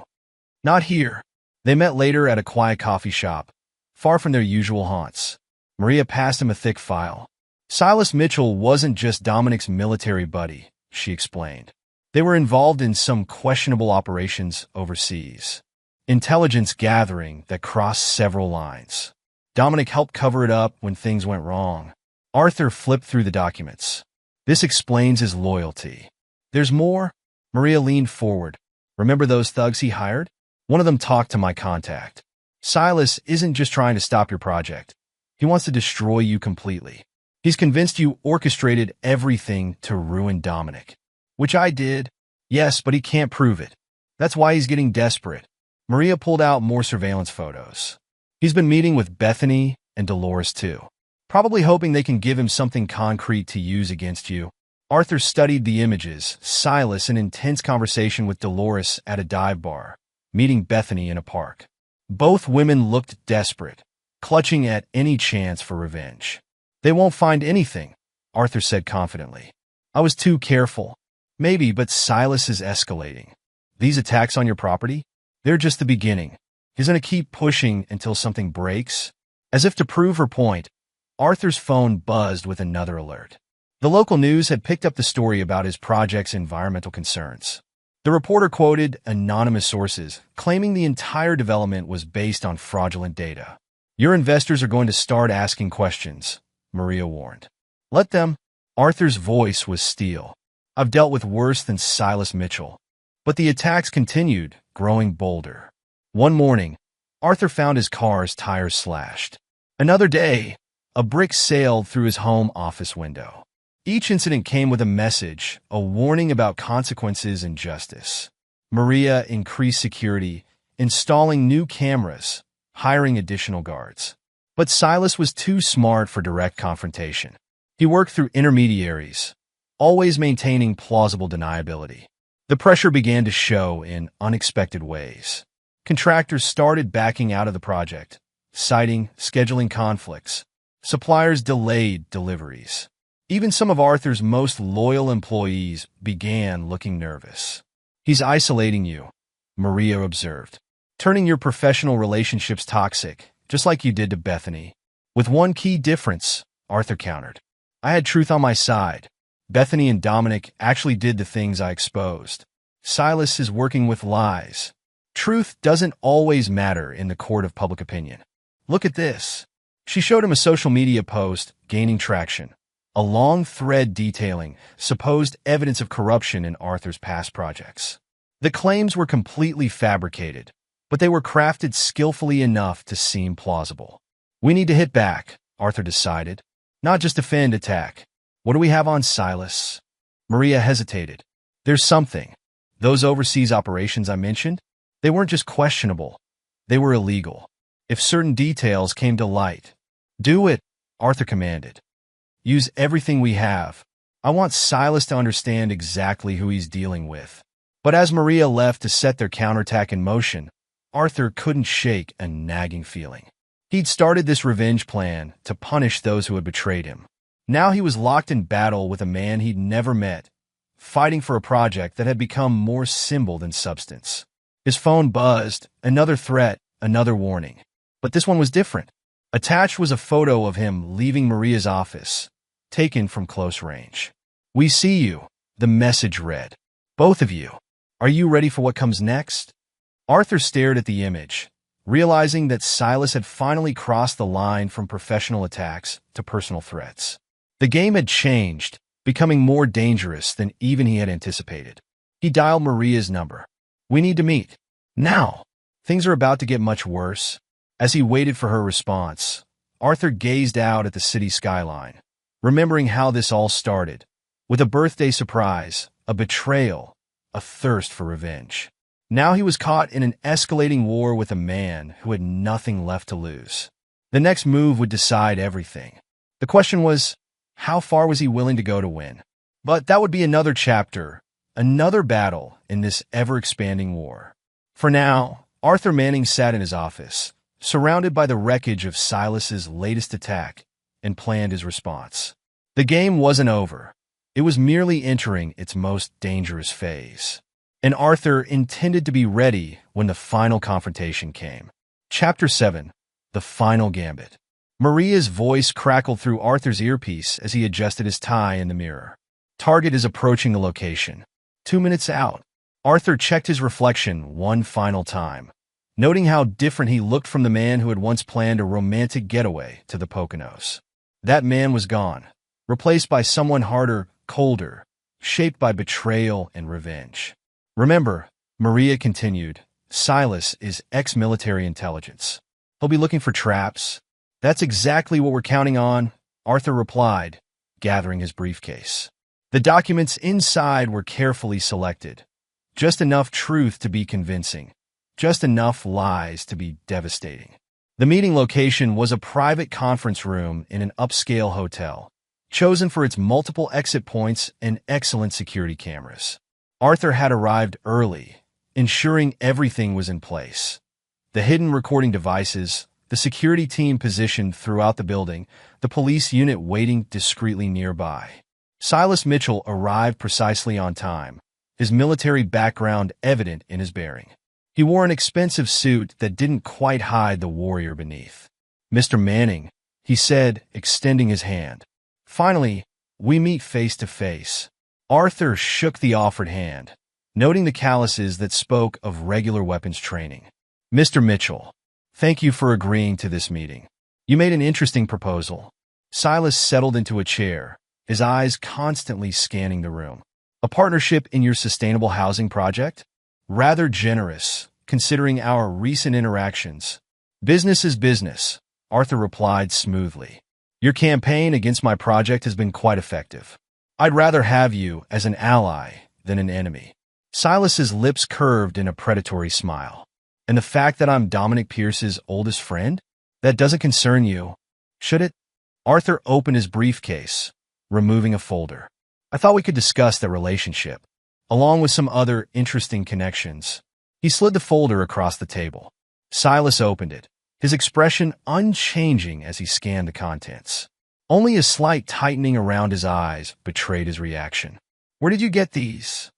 Not here. They met later at a quiet coffee shop, far from their usual haunts. Maria passed him a thick file. Silas Mitchell wasn't just Dominic's military buddy, she explained. They were involved in some questionable operations overseas. Intelligence gathering that crossed several lines. Dominic helped cover it up when things went wrong. Arthur flipped through the documents. This explains his loyalty. There's more? Maria leaned forward. Remember those thugs he hired? One of them talked to my contact. Silas isn't just trying to stop your project. He wants to destroy you completely. He's convinced you orchestrated everything to ruin Dominic. Which I did. Yes, but he can't prove it. That's why he's getting desperate. Maria pulled out more surveillance photos. He's been meeting with Bethany and Dolores too. Probably hoping they can give him something concrete to use against you. Arthur studied the images. Silas in intense conversation with Dolores at a dive bar. Meeting Bethany in a park. Both women looked desperate, clutching at any chance for revenge. They won't find anything, Arthur said confidently. I was too careful. Maybe, but Silas is escalating. These attacks on your property? They're just the beginning. He's going to keep pushing until something breaks. As if to prove her point, Arthur's phone buzzed with another alert. The local news had picked up the story about his project's environmental concerns. The reporter quoted anonymous sources, claiming the entire development was based on fraudulent data. "Your investors are going to start asking questions," Maria warned. "Let them." Arthur's voice was steel. "I've dealt with worse than Silas Mitchell." But the attacks continued, growing bolder. One morning, Arthur found his car's tires slashed. Another day, a brick sailed through his home office window. Each incident came with a message, a warning about consequences and justice. Maria increased security, installing new cameras, hiring additional guards. But Silas was too smart for direct confrontation. He worked through intermediaries, always maintaining plausible deniability. The pressure began to show in unexpected ways. Contractors started backing out of the project, citing scheduling conflicts. Suppliers delayed deliveries. Even some of Arthur's most loyal employees began looking nervous. "He's isolating you," Maria observed, "turning your professional relationships toxic, just like you did to Bethany." "With one key difference," Arthur countered. "I had truth on my side. Bethany and Dominic actually did the things I exposed. Silas is working with lies. Truth doesn't always matter in the court of public opinion. Look at this." She showed him a social media post gaining traction. A long thread detailing supposed evidence of corruption in Arthur's past projects. The claims were completely fabricated, but they were crafted skillfully enough to seem plausible. "We need to hit back," Arthur decided. "Not just defend, attack." "What do we have on Silas?" Maria hesitated. "There's something. Those overseas operations I mentioned, they weren't just questionable. They were illegal. If certain details came to light." "Do it," Arthur commanded. "Use everything we have. I want Silas to understand exactly who he's dealing with." But as Maria left to set their counterattack in motion, Arthur couldn't shake a nagging feeling. He'd started this revenge plan to punish those who had betrayed him. Now he was locked in battle with a man he'd never met, fighting for a project that had become more symbol than substance. His phone buzzed, another threat, another warning. But this one was different. Attached was a photo of him leaving Maria's office, taken from close range. "We see you," the message read. "Both of you. Are you ready for what comes next?" Arthur stared at the image, realizing that Silas had finally crossed the line from professional attacks to personal threats. The game had changed, becoming more dangerous than even he had anticipated. He dialed Maria's number. "We need to meet. Now." Things are about to get much worse. As he waited for her response, Arthur gazed out at the city skyline, remembering how this all started, with a birthday surprise, a betrayal, a thirst for revenge. Now he was caught in an escalating war with a man who had nothing left to lose. The next move would decide everything. The question was, how far was he willing to go to win? But that would be another chapter, another battle in this ever-expanding war. For now, Arthur Manning sat in his office, surrounded by the wreckage of Silas's latest attack, and planned his response. The game wasn't over. It was merely entering its most dangerous phase. And Arthur intended to be ready when the final confrontation came. Chapter 7. The Final Gambit. Maria's voice crackled through Arthur's earpiece as he adjusted his tie in the mirror. "Target is approaching the location. 2 minutes out." Arthur checked his reflection one final time, noting how different he looked from the man who had once planned a romantic getaway to the Poconos. That man was gone, replaced by someone harder, colder, shaped by betrayal and revenge. "Remember," Maria continued, "Silas is ex-military intelligence. He'll be looking for traps." "That's exactly what we're counting on," Arthur replied, gathering his briefcase. The documents inside were carefully selected. Just enough truth to be convincing. Just enough lies to be devastating. The meeting location was a private conference room in an upscale hotel, chosen for its multiple exit points and excellent security cameras. Arthur had arrived early, ensuring everything was in place. The hidden recording devices, the security team positioned throughout the building, the police unit waiting discreetly nearby. Silas Mitchell arrived precisely on time, his military background evident in his bearing. He wore an expensive suit that didn't quite hide the warrior beneath. Mr. Manning, he said, extending his hand. Finally, we meet face to face. Arthur shook the offered hand, noting the calluses that spoke of regular weapons training. Mr. Mitchell, thank you for agreeing to this meeting. You made an interesting proposal. Silas settled into a chair, his eyes constantly scanning the room. A partnership in your sustainable housing project? Rather generous, considering our recent interactions. Business is business, Arthur replied smoothly. Your campaign against my project has been quite effective. I'd rather have you as an ally than an enemy. Silas's lips curved in a predatory smile. And the fact that I'm Dominic Pierce's oldest friend? That doesn't concern you, should it? Arthur opened his briefcase, removing a folder. I thought we could discuss that relationship, along with some other interesting connections. He slid the folder across the table. Silas opened it, his expression unchanging as he scanned the contents. Only a slight tightening around his eyes betrayed his reaction. Where did you get these?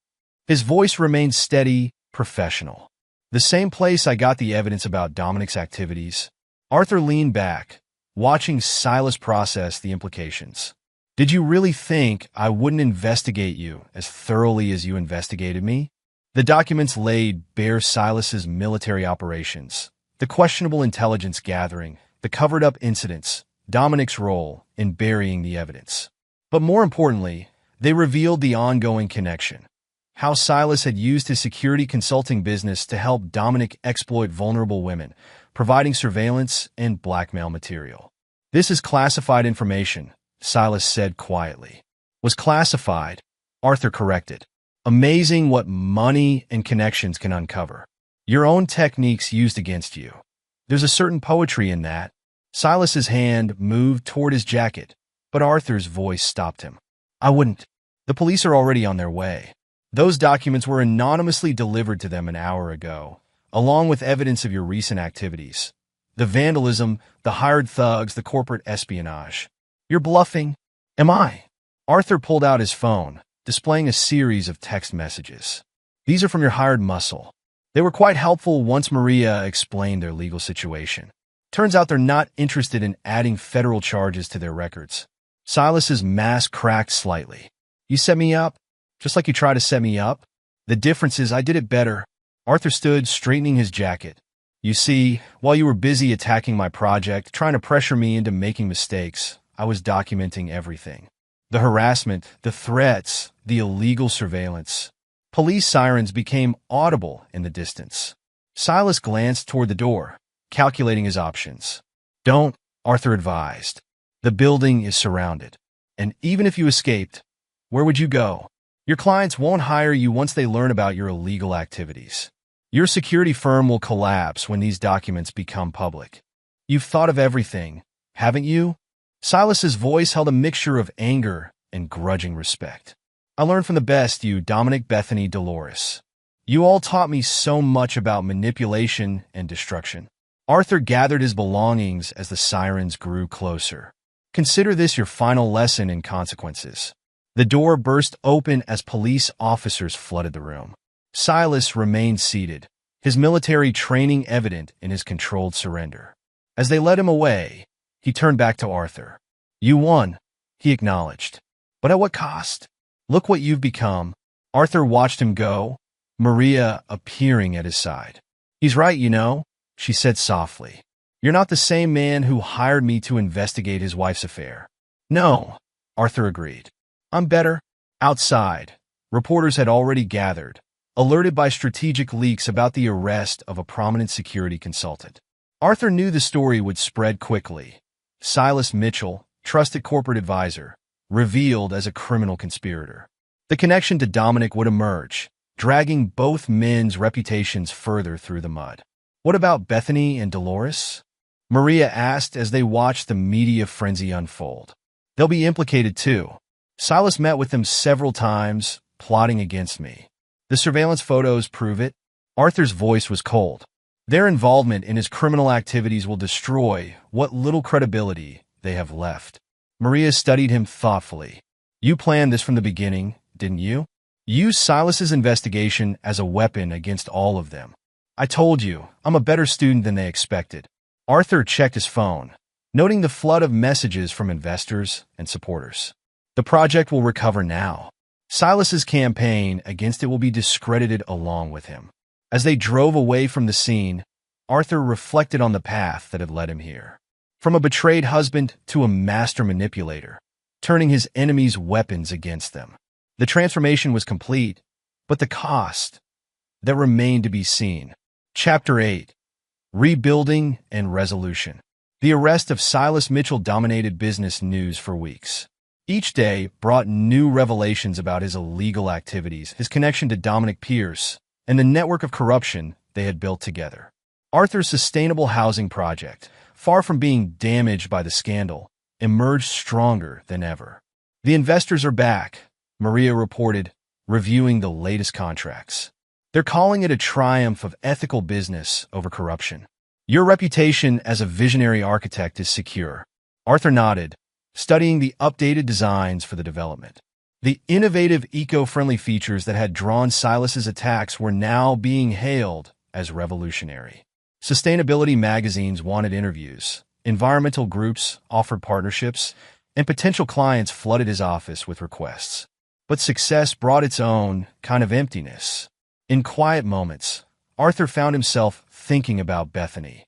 His voice remained steady, professional. The same place I got the evidence about Dominic's activities. Arthur leaned back, watching Silas process the implications. Did you really think I wouldn't investigate you as thoroughly as you investigated me? The documents laid bare Silas's military operations, the questionable intelligence gathering, the covered-up incidents, Dominic's role in burying the evidence. But more importantly, they revealed the ongoing connection. How Silas had used his security consulting business to help Dominic exploit vulnerable women, providing surveillance and blackmail material. This is classified information, Silas said quietly. Was classified, Arthur corrected. Amazing what money and connections can uncover. Your own techniques used against you. There's a certain poetry in that. Silas's hand moved toward his jacket, but Arthur's voice stopped him. I wouldn't. The police are already on their way. Those documents were anonymously delivered to them an hour ago, along with evidence of your recent activities. The vandalism, the hired thugs, the corporate espionage. You're bluffing. Am I? Arthur pulled out his phone, displaying a series of text messages. These are from your hired muscle. They were quite helpful once Maria explained their legal situation. Turns out they're not interested in adding federal charges to their records. Silas's mask cracked slightly. You set me up? Just like you tried to set me up? The difference is I did it better. Arthur stood, straightening his jacket. You see, while you were busy attacking my project, trying to pressure me into making mistakes, I was documenting everything. The harassment, the threats, the illegal surveillance. Police sirens became audible in the distance. Silas glanced toward the door, calculating his options. Don't, Arthur advised. The building is surrounded. And even if you escaped, where would you go? Your clients won't hire you once they learn about your illegal activities. Your security firm will collapse when these documents become public. You've thought of everything, haven't you? Silas's voice held a mixture of anger and grudging respect. I learned from the best, you, Dominic, Bethany, Dolores. You all taught me so much about manipulation and destruction. Arthur gathered his belongings as the sirens grew closer. Consider this your final lesson in consequences. The door burst open as police officers flooded the room. Silas remained seated, his military training evident in his controlled surrender. As they led him away, he turned back to Arthur. You won, he acknowledged. But at what cost? Look what you've become. Arthur watched him go, Maria appearing at his side. He's right, you know, she said softly. You're not the same man who hired me to investigate his wife's affair. No, Arthur agreed. I'm better. Outside, reporters had already gathered, alerted by strategic leaks about the arrest of a prominent security consultant. Arthur knew the story would spread quickly. Silas Mitchell, trusted corporate advisor, revealed as a criminal conspirator. The connection to Dominic would emerge, dragging both men's reputations further through the mud. What about Bethany and Dolores? Maria asked as they watched the media frenzy unfold. They'll be implicated too. Silas met with them several times, plotting against me. The surveillance photos prove it. Arthur's voice was cold. Their involvement in his criminal activities will destroy what little credibility they have left. Maria studied him thoughtfully. You planned this from the beginning, didn't you? Use Silas's investigation as a weapon against all of them. I told you, I'm a better student than they expected. Arthur checked his phone, noting the flood of messages from investors and supporters. The project will recover now. Silas's campaign against it will be discredited along with him. As they drove away from the scene, Arthur reflected on the path that had led him here. From a betrayed husband to a master manipulator, turning his enemies' weapons against them. The transformation was complete, but the cost that remained to be seen. Chapter 8. Rebuilding and Resolution. The arrest of Silas Mitchell dominated business news for weeks. Each day brought new revelations about his illegal activities, his connection to Dominic Pierce, and the network of corruption they had built together. Arthur's sustainable housing project, far from being damaged by the scandal, emerged stronger than ever. The investors are back, Maria reported, reviewing the latest contracts. They're calling it a triumph of ethical business over corruption. Your reputation as a visionary architect is secure. Arthur nodded, studying the updated designs for the development. The innovative eco-friendly features that had drawn Silas's attacks were now being hailed as revolutionary. Sustainability magazines wanted interviews, environmental groups offered partnerships, and potential clients flooded his office with requests. But success brought its own kind of emptiness. In quiet moments, Arthur found himself thinking about Bethany,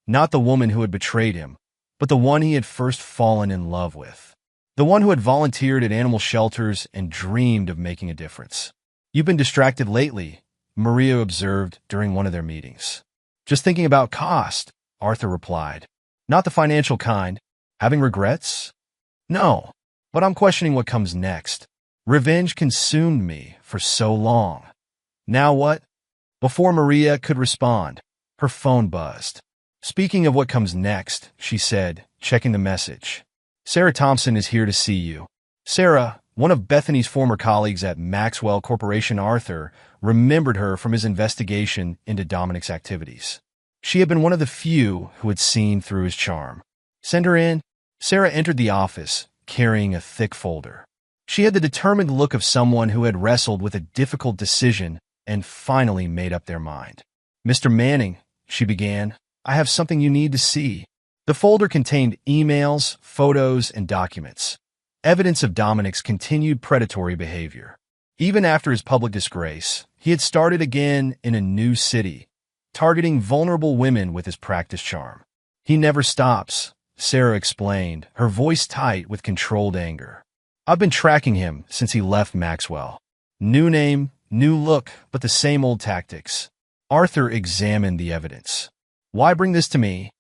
not the woman who had betrayed him, but the one he had first fallen in love with. The one who had volunteered at animal shelters and dreamed of making a difference. "You've been distracted lately," Maria observed during one of their meetings. "Just thinking about cost," Arthur replied. "Not the financial kind. Having regrets?" "No, but I'm questioning what comes next. Revenge consumed me for so long. Now what?" Before Maria could respond, her phone buzzed. "Speaking of what comes next," she said, checking the message. "Sarah Thompson is here to see you." Sarah, one of Bethany's former colleagues at Maxwell Corporation. Arthur remembered her from his investigation into Dominic's activities. She had been one of the few who had seen through his charm. "Send her in." Sarah entered the office, carrying a thick folder. She had the determined look of someone who had wrestled with a difficult decision and finally made up their mind. "Mr. Manning," she began, "I have something you need to see." The folder contained emails, photos, and documents, evidence of Dominic's continued predatory behavior. Even after his public disgrace, he had started again in a new city, targeting vulnerable women with his practiced charm. "He never stops," Sarah explained, her voice tight with controlled anger. "I've been tracking him since he left Maxwell. New name, new look, but the same old tactics." Arthur examined the evidence. "Why bring this to me?"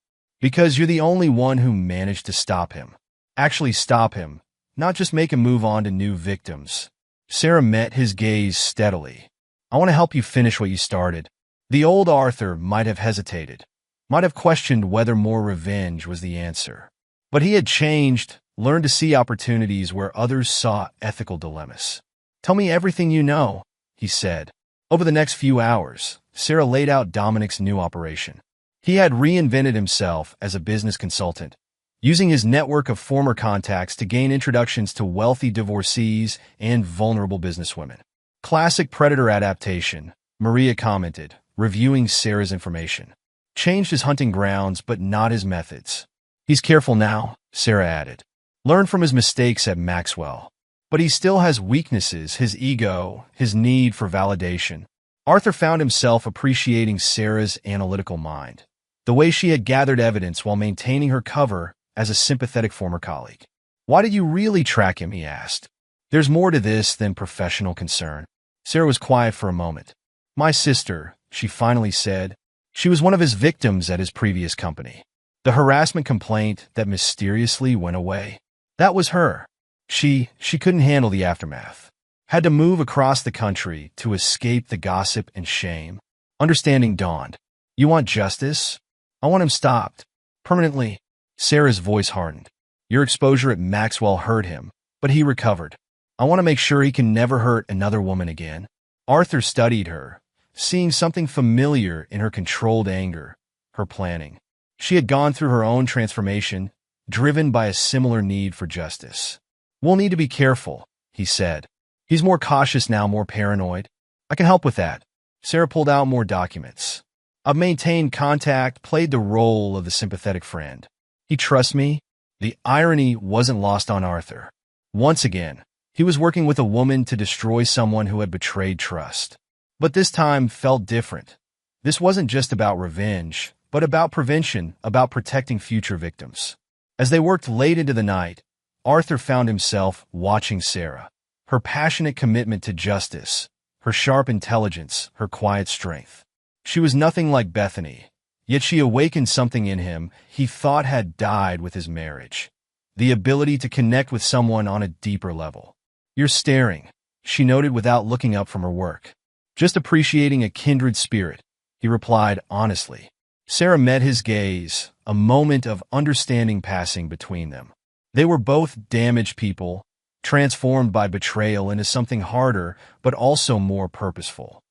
"Because you're the only one who managed to stop him. Actually stop him, not just make him move on to new victims." Sarah met his gaze steadily. "I want to help you finish what you started." The old Arthur might have hesitated, might have questioned whether more revenge was the answer. But he had changed, learned to see opportunities where others saw ethical dilemmas. "Tell me everything you know," he said. Over the next few hours, Sarah laid out Dominic's new operation. He had reinvented himself as a business consultant, using his network of former contacts to gain introductions to wealthy divorcees and vulnerable businesswomen. "Classic predator adaptation," Maria commented, reviewing Sarah's information. "Changed his hunting grounds, but not his methods." "He's careful now," Sarah added. "Learned from his mistakes at Maxwell. But he still has weaknesses, his ego, his need for validation." Arthur found himself appreciating Sarah's analytical mind, the way she had gathered evidence while maintaining her cover as a sympathetic former colleague. "Why did you really track him?" he asked. "There's more to this than professional concern." Sarah was quiet for a moment. "My sister," she finally said. "She was one of his victims at his previous company. The harassment complaint that mysteriously went away. That was her. She couldn't handle the aftermath. Had to move across the country to escape the gossip and shame." Understanding dawned. "You want justice?" "I want him stopped. Permanently." Sarah's voice hardened. "Your exposure at Maxwell hurt him, but he recovered. I want to make sure he can never hurt another woman again." Arthur studied her, seeing something familiar in her controlled anger, her planning. She had gone through her own transformation, driven by a similar need for justice. "We'll need to be careful," he said. "He's more cautious now, more paranoid. I can help with that." Sarah pulled out more documents. "I've maintained contact, played the role of the sympathetic friend. He trusts me? The irony wasn't lost on Arthur. Once again, he was working with a woman to destroy someone who had betrayed trust. But this time felt different. This wasn't just about revenge, but about prevention, about protecting future victims. As they worked late into the night, Arthur found himself watching Sarah. Her passionate commitment to justice, her sharp intelligence, her quiet strength. She was nothing like Bethany, yet she awakened something in him he thought had died with his marriage. The ability to connect with someone on a deeper level. "You're staring," she noted without looking up from her work. "Just appreciating a kindred spirit," he replied honestly. Sarah met his gaze, a moment of understanding passing between them. They were both damaged people, transformed by betrayal into something harder, but also more purposeful.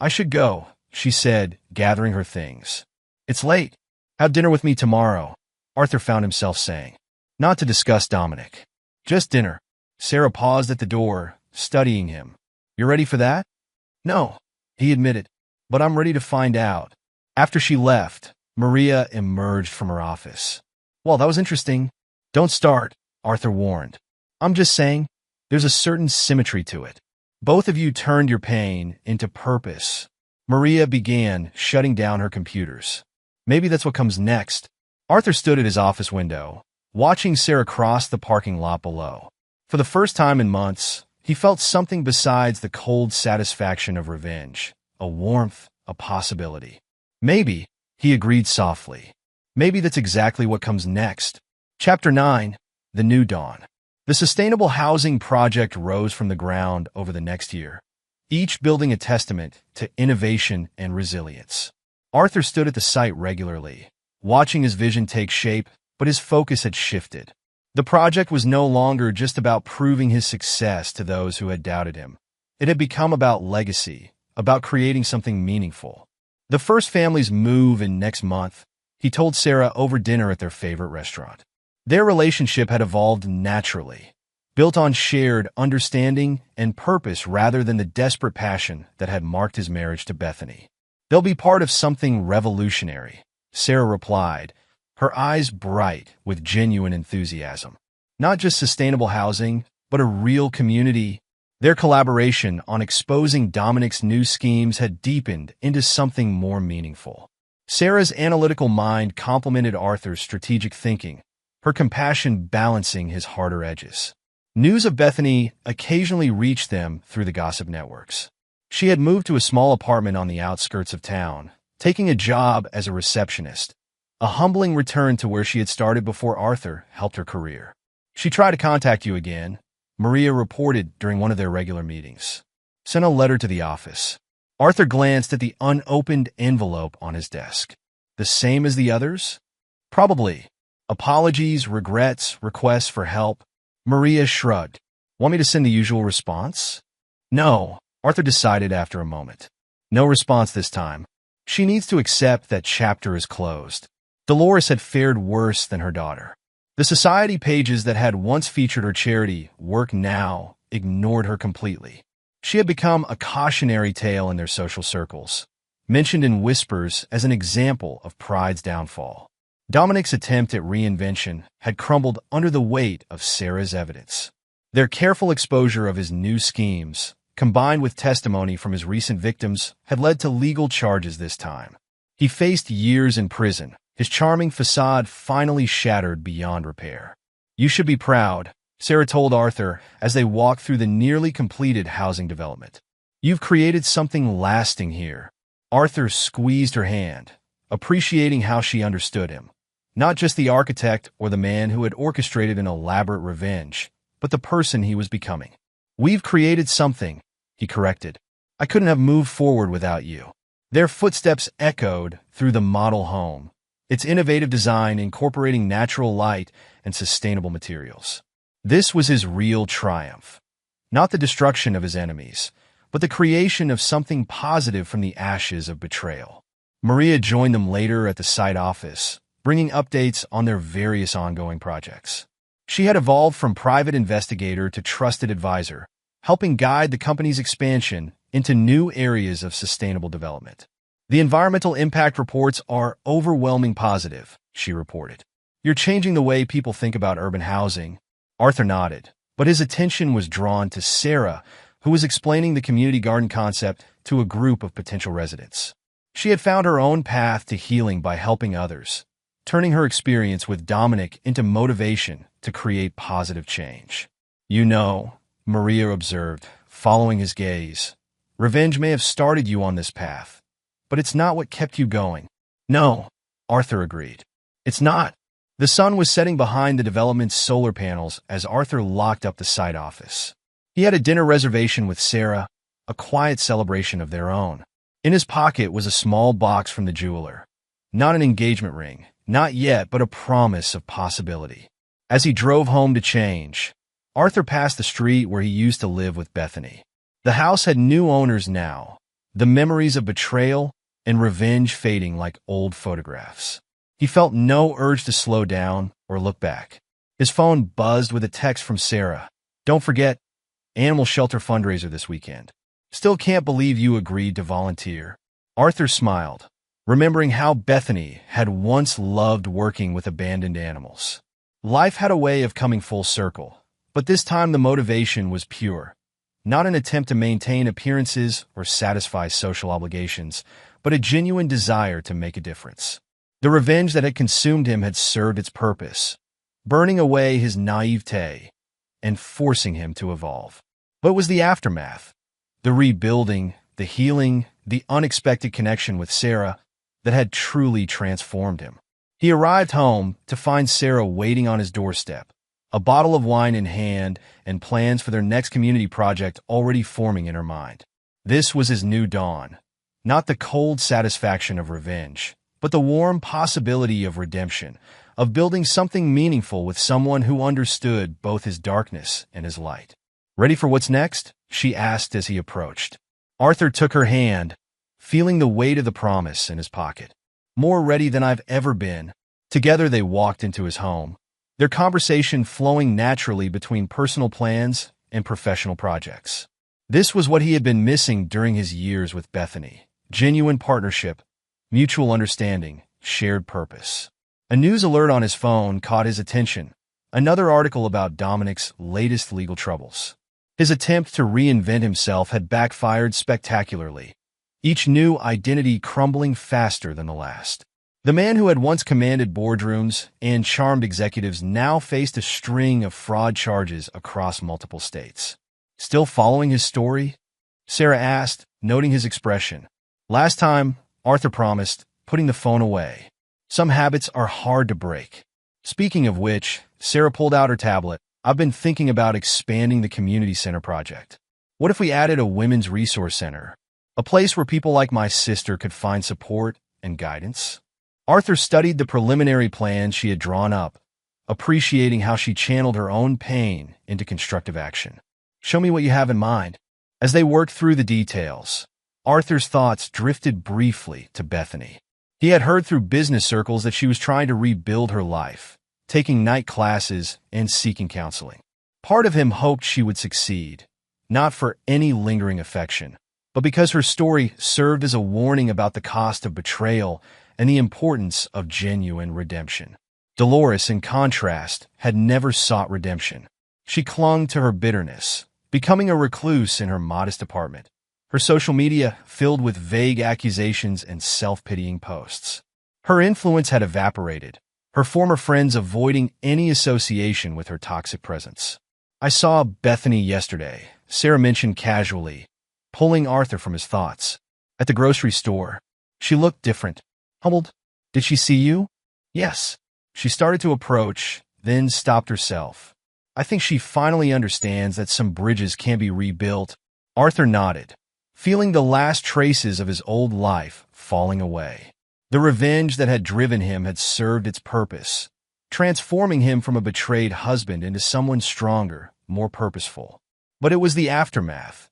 "I should go," she said, gathering her things. "It's late. Have dinner with me tomorrow," Arthur found himself saying. Not to discuss Dominic. Just dinner. Sarah paused at the door, studying him. "You're ready for that?" "No," he admitted, "but I'm ready to find out." After she left, Maria emerged from her office. "Well, that was interesting." "Don't start," Arthur warned. "I'm just saying, there's a certain symmetry to it. Both of you turned your pain into purpose." Maria began shutting down her computers. "Maybe that's what comes next." Arthur stood at his office window, watching Sarah cross the parking lot below. For the first time in months, he felt something besides the cold satisfaction of revenge, a warmth, a possibility. "Maybe," he agreed softly. "Maybe that's exactly what comes next." Chapter 9. The New Dawn. The sustainable housing project rose from the ground over the next year, each building a testament to innovation and resilience. Arthur stood at the site regularly, watching his vision take shape, but his focus had shifted. The project was no longer just about proving his success to those who had doubted him. It had become about legacy, about creating something meaningful. The first families move in next month, he told Sarah over dinner at their favorite restaurant. Their relationship had evolved naturally, built on shared understanding and purpose rather than the desperate passion that had marked his marriage to Bethany. "They'll be part of something revolutionary," Sarah replied, her eyes bright with genuine enthusiasm. "Not just sustainable housing, but a real community." Their collaboration on exposing Dominic's new schemes had deepened into something more meaningful. Sarah's analytical mind complemented Arthur's strategic thinking, her compassion balancing his harder edges. News of Bethany occasionally reached them through the gossip networks. She had moved to a small apartment on the outskirts of town, taking a job as a receptionist, a humbling return to where she had started before Arthur helped her career. "She tried to contact you again," Maria reported during one of their regular meetings. "Sent a letter to the office." Arthur glanced at the unopened envelope on his desk. "The same as the others?" "Probably. Apologies, regrets, requests for help." Maria shrugged. "Want me to send the usual response?" "No," Arthur decided after a moment. "No response this time. She needs to accept that chapter is closed." Dolores had fared worse than her daughter. The society pages that had once featured her charity work now ignored her completely. She had become a cautionary tale in their social circles, mentioned in whispers as an example of pride's downfall. Dominic's attempt at reinvention had crumbled under the weight of Sarah's evidence. Their careful exposure of his new schemes, combined with testimony from his recent victims, had led to legal charges this time. He faced years in prison, his charming facade finally shattered beyond repair. "You should be proud," Sarah told Arthur as they walked through the nearly completed housing development. "You've created something lasting here." Arthur squeezed her hand, appreciating how she understood him. Not just the architect or the man who had orchestrated an elaborate revenge, but the person he was becoming. "We've created something," he corrected. "I couldn't have moved forward without you." Their footsteps echoed through the model home, its innovative design incorporating natural light and sustainable materials. This was his real triumph. Not the destruction of his enemies, but the creation of something positive from the ashes of betrayal. Maria joined them later at the site office, bringing updates on their various ongoing projects. She had evolved from private investigator to trusted advisor, helping guide the company's expansion into new areas of sustainable development. "The environmental impact reports are overwhelming positive," she reported. You're changing the way people think about urban housing. Arthur nodded, but his attention was drawn to Sarah, who was explaining the community garden concept to a group of potential residents. She had found her own path to healing by helping others, turning her experience with Dominic into motivation to create positive change. You know, Maria observed, following his gaze, revenge may have started you on this path, but it's not what kept you going. No, Arthur agreed. It's not. The sun was setting behind the development's solar panels as Arthur locked up the site office. He had a dinner reservation with Sarah, a quiet celebration of their own. In his pocket was a small box from the jeweler. Not an engagement ring, not yet, but a promise of possibility. As he drove home to change, Arthur passed the street where he used to live with Bethany. The house had new owners now, the memories of betrayal and revenge fading like old photographs. He felt no urge to slow down or look back. His phone buzzed with a text from Sarah. Don't forget, animal shelter fundraiser this weekend. Still can't believe you agreed to volunteer. Arthur smiled, remembering how Bethany had once loved working with abandoned animals. Life had a way of coming full circle, but this time the motivation was pure. Not an attempt to maintain appearances or satisfy social obligations, but a genuine desire to make a difference. The revenge that had consumed him had served its purpose, burning away his naivete and forcing him to evolve. But it was the aftermath, the rebuilding, the healing, the unexpected connection with Sarah that had truly transformed him. He arrived home to find Sarah waiting on his doorstep, a bottle of wine in hand and plans for their next community project already forming in her mind. This was his new dawn, not the cold satisfaction of revenge, but the warm possibility of redemption, of building something meaningful with someone who understood both his darkness and his light. Ready for what's next? She asked as he approached. Arthur took her hand, feeling the weight of the promise in his pocket. More ready than I've ever been. Together they walked into his home, their conversation flowing naturally between personal plans and professional projects. This was what he had been missing during his years with Bethany. Genuine partnership, mutual understanding, shared purpose. A news alert on his phone caught his attention. Another article about Dominic's latest legal troubles. His attempt to reinvent himself had backfired spectacularly, each new identity crumbling faster than the last. The man who had once commanded boardrooms and charmed executives now faced a string of fraud charges across multiple states. Still following his story? Sarah asked, noting his expression. Last time, Arthur promised, putting the phone away. Some habits are hard to break. Speaking of which, Sarah pulled out her tablet. I've been thinking about expanding the community center project. What if we added a women's resource center? A place where people like my sister could find support and guidance? Arthur studied the preliminary plans she had drawn up, appreciating how she channeled her own pain into constructive action. Show me what you have in mind. As they worked through the details, Arthur's thoughts drifted briefly to Bethany. He had heard through business circles that she was trying to rebuild her life, taking night classes and seeking counseling. Part of him hoped she would succeed, not for any lingering affection, but because her story served as a warning about the cost of betrayal and the importance of genuine redemption. Dolores, in contrast, had never sought redemption. She clung to her bitterness, becoming a recluse in her modest apartment, her social media filled with vague accusations and self-pitying posts. Her influence had evaporated, her former friends avoiding any association with her toxic presence. I saw Bethany yesterday, Sarah mentioned casually, pulling Arthur from his thoughts. At the grocery store. She looked different. Humbled. Did she see you? Yes. She started to approach, then stopped herself. I think she finally understands that some bridges can be rebuilt. Arthur nodded, feeling the last traces of his old life falling away. The revenge that had driven him had served its purpose, transforming him from a betrayed husband into someone stronger, more purposeful. But it was the aftermath,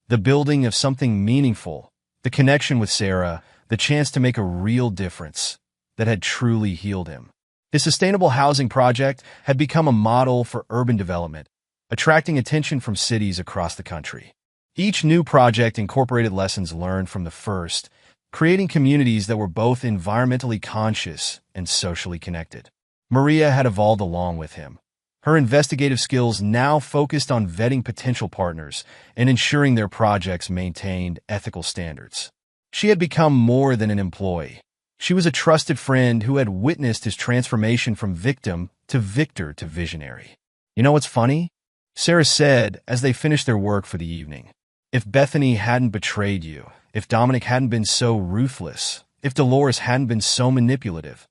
the building of something meaningful, the connection with Sarah, the chance to make a real difference, that had truly healed him. His sustainable housing project had become a model for urban development, attracting attention from cities across the country. Each new project incorporated lessons learned from the first, creating communities that were both environmentally conscious and socially connected. Maria had evolved along with him. Her investigative skills now focused on vetting potential partners and ensuring their projects maintained ethical standards. She had become more than an employee. She was a trusted friend who had witnessed his transformation from victim to victor to visionary. You know what's funny? Sarah said as they finished their work for the evening. If Bethany hadn't betrayed you, if Dominic hadn't been so ruthless, if Dolores hadn't been so manipulative,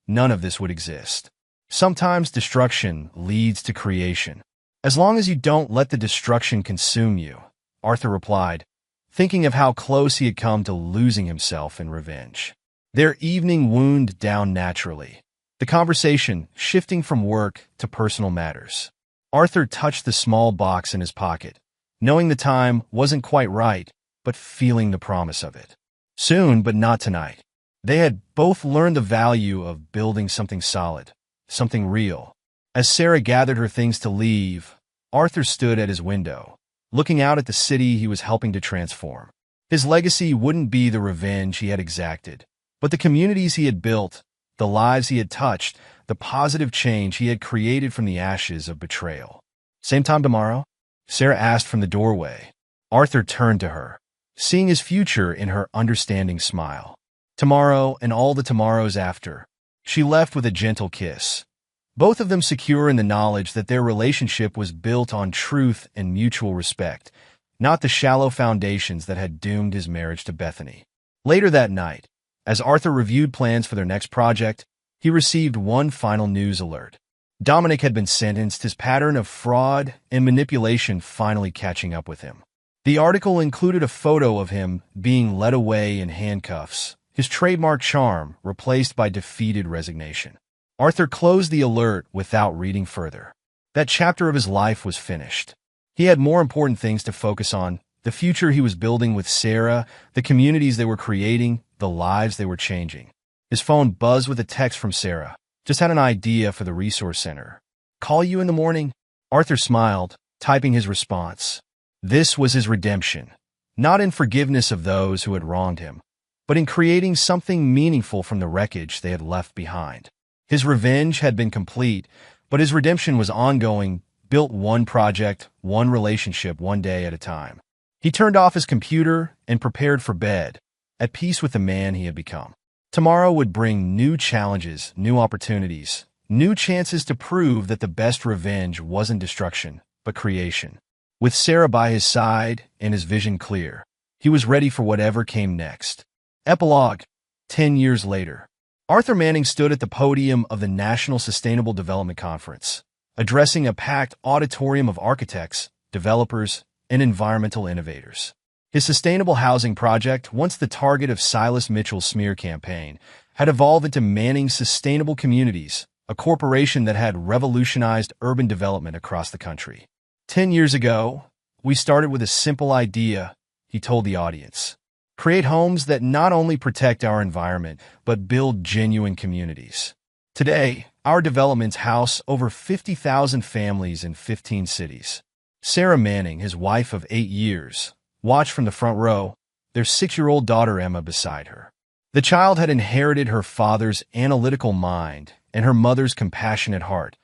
none of this would exist. Sometimes destruction leads to creation. As long as you don't let the destruction consume you, Arthur replied, thinking of how close he had come to losing himself in revenge. Their evening wound down naturally, the conversation shifting from work to personal matters. Arthur touched the small box in his pocket, knowing the time wasn't quite right, but feeling the promise of it. Soon, but not tonight. They had both learned the value of building something solid, something real. As Sarah gathered her things to leave, Arthur stood at his window, looking out at the city he was helping to transform. His legacy wouldn't be the revenge he had exacted, but the communities he had built, the lives he had touched, the positive change he had created from the ashes of betrayal. Same time tomorrow? Sarah asked from the doorway. Arthur turned to her, seeing his future in her understanding smile. Tomorrow and all the tomorrows after. She left with a gentle kiss, both of them secure in the knowledge that their relationship was built on truth and mutual respect, not the shallow foundations that had doomed his marriage to Bethany. Later that night, as Arthur reviewed plans for their next project, he received one final news alert. Dominic had been sentenced, his pattern of fraud and manipulation finally catching up with him. The article included a photo of him being led away in handcuffs, his trademark charm replaced by defeated resignation. Arthur closed the alert without reading further. That chapter of his life was finished. He had more important things to focus on: the future he was building with Sarah, the communities they were creating, the lives they were changing. His phone buzzed with a text from Sarah. Just had an idea for the resource center. Call you in the morning? Arthur smiled, typing his response. This was his redemption, not in forgiveness of those who had wronged him, but in creating something meaningful from the wreckage they had left behind. His revenge had been complete, but his redemption was ongoing, built one project, one relationship, one day at a time. He turned off his computer and prepared for bed, at peace with the man he had become. Tomorrow would bring new challenges, new opportunities, new chances to prove that the best revenge wasn't destruction, but creation. With Sarah by his side and his vision clear, he was ready for whatever came next. Epilogue. 10 years later. Arthur Manning stood at the podium of the National Sustainable Development Conference, addressing a packed auditorium of architects, developers, and environmental innovators. His sustainable housing project, once the target of Silas Mitchell's smear campaign, had evolved into Manning's Sustainable Communities, a corporation that had revolutionized urban development across the country. 10 years ago, we started with a simple idea, he told the audience. Create homes that not only protect our environment, but build genuine communities. Today, our developments house over 50,000 families in 15 cities. Sarah Manning, his wife of 8 years, watched from the front row, their 6-year-old daughter Emma beside her. The child had inherited her father's analytical mind and her mother's compassionate heart,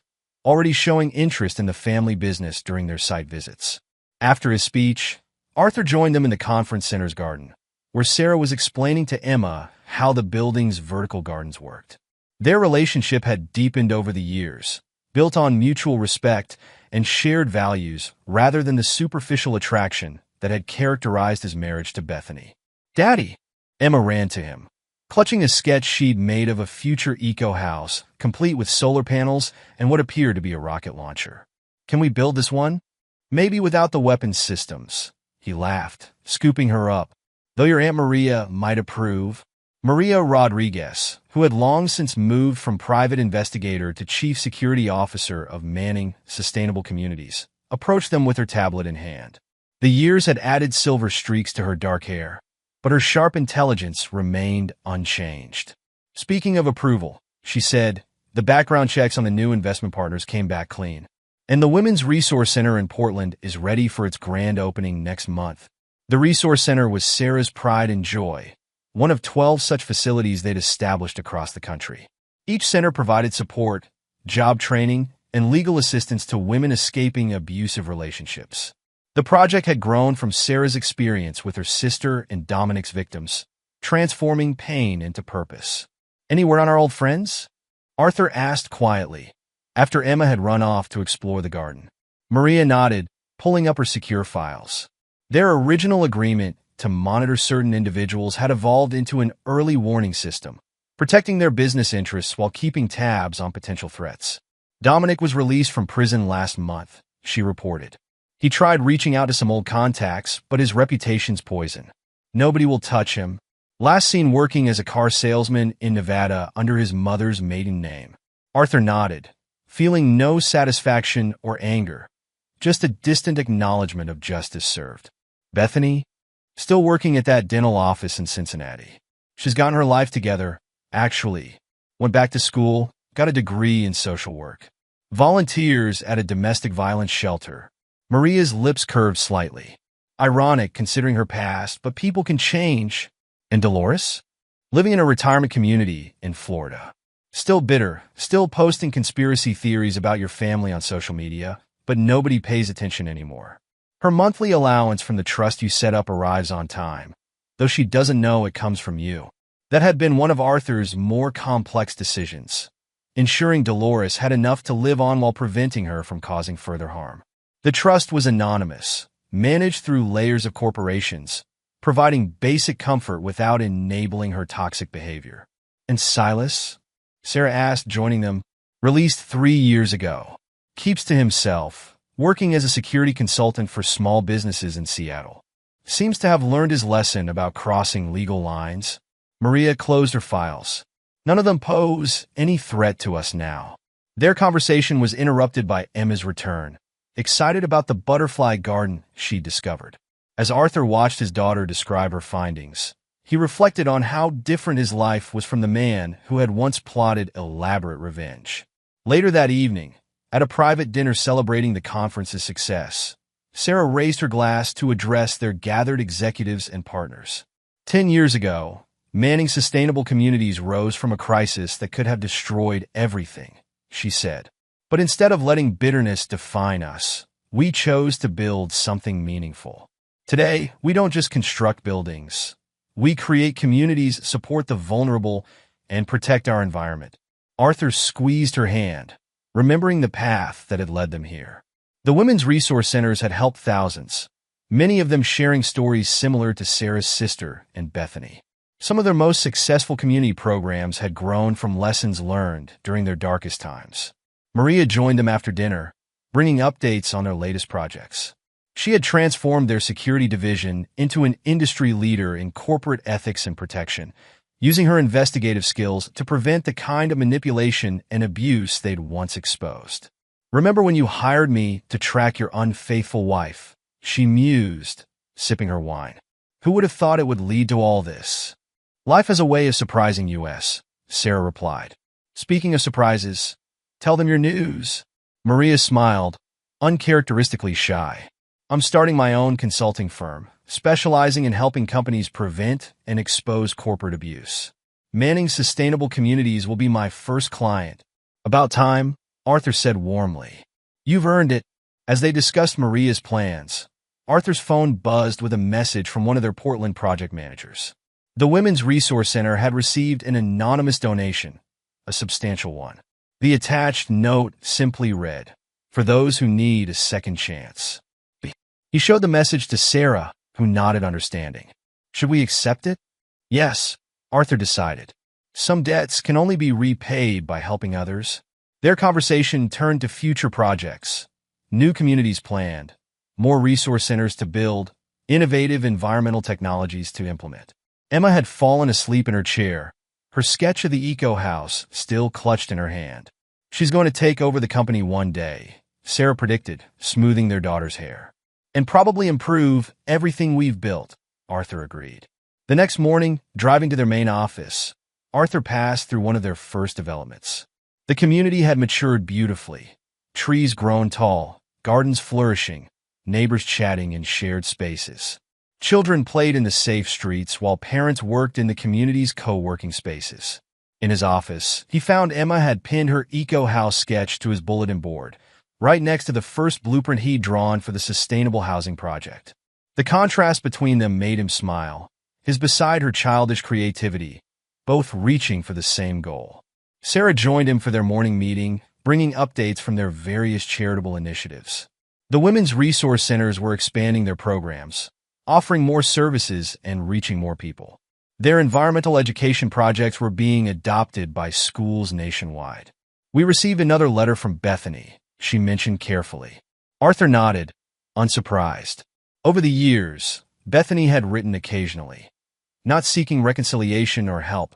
already showing interest in the family business during their site visits. After his speech, Arthur joined them in the conference center's garden, where Sarah was explaining to Emma how the building's vertical gardens worked. Their relationship had deepened over the years, built on mutual respect and shared values rather than the superficial attraction that had characterized his marriage to Bethany. "Daddy!" Emma ran to him, clutching a sketch she'd made of a future eco-house, complete with solar panels and what appeared to be a rocket launcher. "Can we build this one? Maybe without the weapons systems." He laughed, scooping her up. "Though your Aunt Maria might approve." Maria Rodriguez, who had long since moved from private investigator to chief security officer of Manning Sustainable Communities, approached them with her tablet in hand. The years had added silver streaks to her dark hair, but her sharp intelligence remained unchanged. "Speaking of approval," she said, "the background checks on the new investment partners came back clean. And the Women's Resource Center in Portland is ready for its grand opening next month." The Resource Center was Sarah's pride and joy, one of 12 such facilities they'd established across the country. Each center provided support, job training, and legal assistance to women escaping abusive relationships. The project had grown from Sarah's experience with her sister and Dominic's victims, transforming pain into purpose. "Anywhere on our old friends?" Arthur asked quietly, after Emma had run off to explore the garden. Maria nodded, pulling up her secure files. Their original agreement to monitor certain individuals had evolved into an early warning system, protecting their business interests while keeping tabs on potential threats. "Dominic was released from prison last month," she reported. "He tried reaching out to some old contacts, but his reputation's poison. Nobody will touch him. Last seen working as a car salesman in Nevada under his mother's maiden name." Arthur nodded, feeling no satisfaction or anger, just a distant acknowledgement of justice served. "Bethany? Still working at that dental office in Cincinnati. She's gotten her life together, actually. Went back to school, got a degree in social work. Volunteers at a domestic violence shelter." Maria's lips curved slightly. Ironic considering her past, but people can change. "And Dolores? Living in a retirement community in Florida. Still bitter, still posting conspiracy theories about your family on social media, but nobody pays attention anymore. Her monthly allowance from the trust you set up arrives on time, though she doesn't know it comes from you." That had been one of Arthur's more complex decisions, ensuring Dolores had enough to live on while preventing her from causing further harm. The trust was anonymous, managed through layers of corporations, providing basic comfort without enabling her toxic behavior. "And Silas?" Sarah asked, joining them. "Released 3 years ago. Keeps to himself, working as a security consultant for small businesses in Seattle. Seems to have learned his lesson about crossing legal lines." Maria closed her files. "None of them pose any threat to us now." Their conversation was interrupted by Emma's return, excited about the butterfly garden she'd discovered. As Arthur watched his daughter describe her findings, he reflected on how different his life was from the man who had once plotted elaborate revenge. Later that evening, at a private dinner celebrating the conference's success, Sarah raised her glass to address their gathered executives and partners. 10 years ago, manning sustainable communities rose from a crisis that could have destroyed everything, she said. But instead of letting bitterness define us, we chose to build something meaningful. Today, we don't just construct buildings. We create communities, support the vulnerable, and protect our environment. Arthur squeezed her hand, remembering the path that had led them here. The Women's Resource Centers had helped thousands, many of them sharing stories similar to Sarah's sister and Bethany. Some of their most successful community programs had grown from lessons learned during their darkest times. Maria joined them after dinner, bringing updates on their latest projects. She had transformed their security division into an industry leader in corporate ethics and protection, using her investigative skills to prevent the kind of manipulation and abuse they'd once exposed. "Remember when you hired me to track your unfaithful wife?" she mused, sipping her wine. "Who would have thought it would lead to all this?" "Life has a way of surprising us," Sarah replied. "Speaking of surprises, tell them your news." Maria smiled, uncharacteristically shy. "I'm starting my own consulting firm, specializing in helping companies prevent and expose corporate abuse. Manning sustainable communities will be my first client." "About time," Arthur said warmly. "You've earned it." As they discussed Maria's plans, Arthur's phone buzzed with a message from one of their Portland project managers. The Women's Resource Center had received an anonymous donation, a substantial one. The attached note simply read, "For those who need a second chance." He showed the message to Sarah, who nodded understanding. "Should we accept it?" "Yes," Arthur decided. "Some debts can only be repaid by helping others." Their conversation turned to future projects, new communities planned, more resource centers to build, innovative environmental technologies to implement. Emma had fallen asleep in her chair, her sketch of the eco-house still clutched in her hand. "She's going to take over the company one day," Sarah predicted, smoothing their daughter's hair. "And probably improve everything we've built," Arthur agreed. The next morning, driving to their main office, Arthur passed through one of their first developments. The community had matured beautifully, trees grown tall, gardens flourishing, neighbors chatting in shared spaces. Children played in the safe streets while parents worked in the community's co-working spaces. In his office, he found Emma had pinned her eco-house sketch to his bulletin board, right next to the first blueprint he'd drawn for the sustainable housing project. The contrast between them made him smile, his beside her childish creativity, both reaching for the same goal. Sarah joined him for their morning meeting, bringing updates from their various charitable initiatives. The women's resource centers were expanding their programs, offering more services and reaching more people. Their environmental education projects were being adopted by schools nationwide. "We received another letter from Bethany," she mentioned carefully. Arthur nodded, unsurprised. Over the years, Bethany had written occasionally, not seeking reconciliation or help,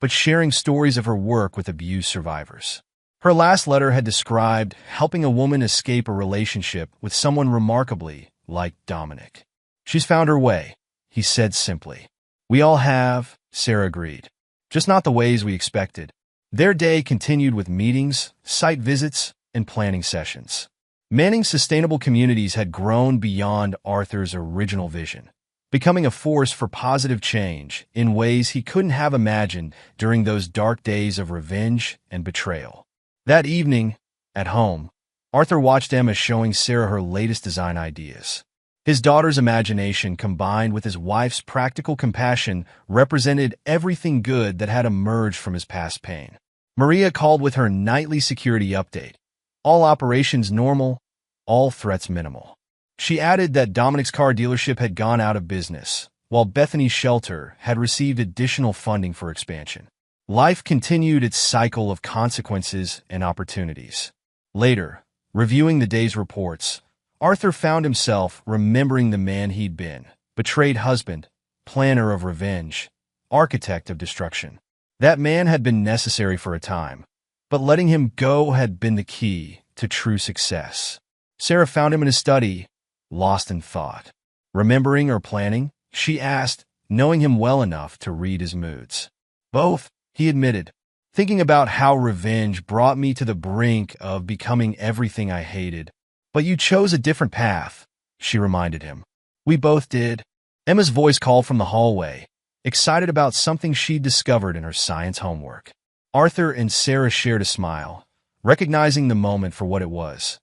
but sharing stories of her work with abuse survivors. Her last letter had described helping a woman escape a relationship with someone remarkably like Dominic. "She's found her way," he said simply. "We all have," Sarah agreed. "Just not the ways we expected." Their day continued with meetings, site visits, and planning sessions. Manning's sustainable communities had grown beyond Arthur's original vision, becoming a force for positive change in ways he couldn't have imagined during those dark days of revenge and betrayal. That evening, at home, Arthur watched Emma showing Sarah her latest design ideas. His daughter's imagination combined with his wife's practical compassion represented everything good that had emerged from his past pain. Maria called with her nightly security update. All operations normal, all threats minimal. She added that Dominic's car dealership had gone out of business, while Bethany's shelter had received additional funding for expansion. Life continued its cycle of consequences and opportunities. Later, reviewing the day's reports, Arthur found himself remembering the man he'd been, betrayed husband, planner of revenge, architect of destruction. That man had been necessary for a time, but letting him go had been the key to true success. Sarah found him in his study, lost in thought. "Remembering or planning?" she asked, knowing him well enough to read his moods. "Both," he admitted. "Thinking about how revenge brought me to the brink of becoming everything I hated. But you chose a different path," she reminded him. "We both did." Emma's voice called from the hallway, excited about something she'd discovered in her science homework. Arthur and Sarah shared a smile, recognizing the moment for what it was.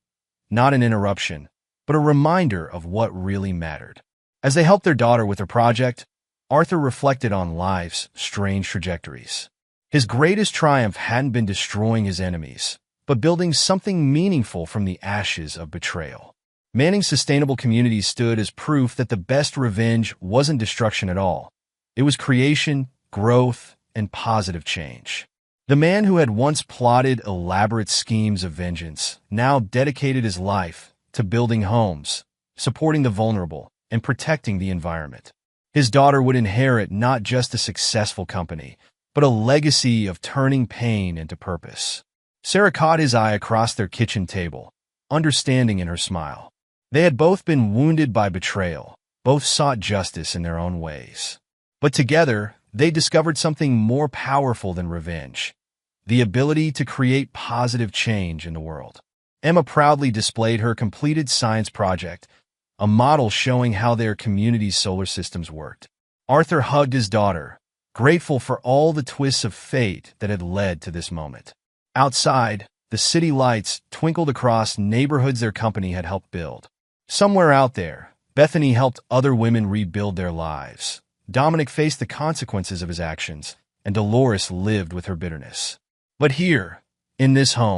Not an interruption, but a reminder of what really mattered. As they helped their daughter with her project, Arthur reflected on life's strange trajectories. His greatest triumph hadn't been destroying his enemies, but building something meaningful from the ashes of betrayal. Manning's sustainable communities stood as proof that the best revenge wasn't destruction at all. It was creation, growth, and positive change. The man who had once plotted elaborate schemes of vengeance now dedicated his life to building homes, supporting the vulnerable, and protecting the environment. His daughter would inherit not just a successful company, but a legacy of turning pain into purpose. Sarah caught his eye across their kitchen table, understanding in her smile. They had both been wounded by betrayal, both sought justice in their own ways. But together, they discovered something more powerful than revenge: the ability to create positive change in the world. Emma proudly displayed her completed science project, a model showing how their community's solar systems worked. Arthur hugged his daughter, grateful for all the twists of fate that had led to this moment. Outside, the city lights twinkled across neighborhoods their company had helped build. Somewhere out there, Bethany helped other women rebuild their lives. Dominic faced the consequences of his actions, and Dolores lived with her bitterness. But here, in this home,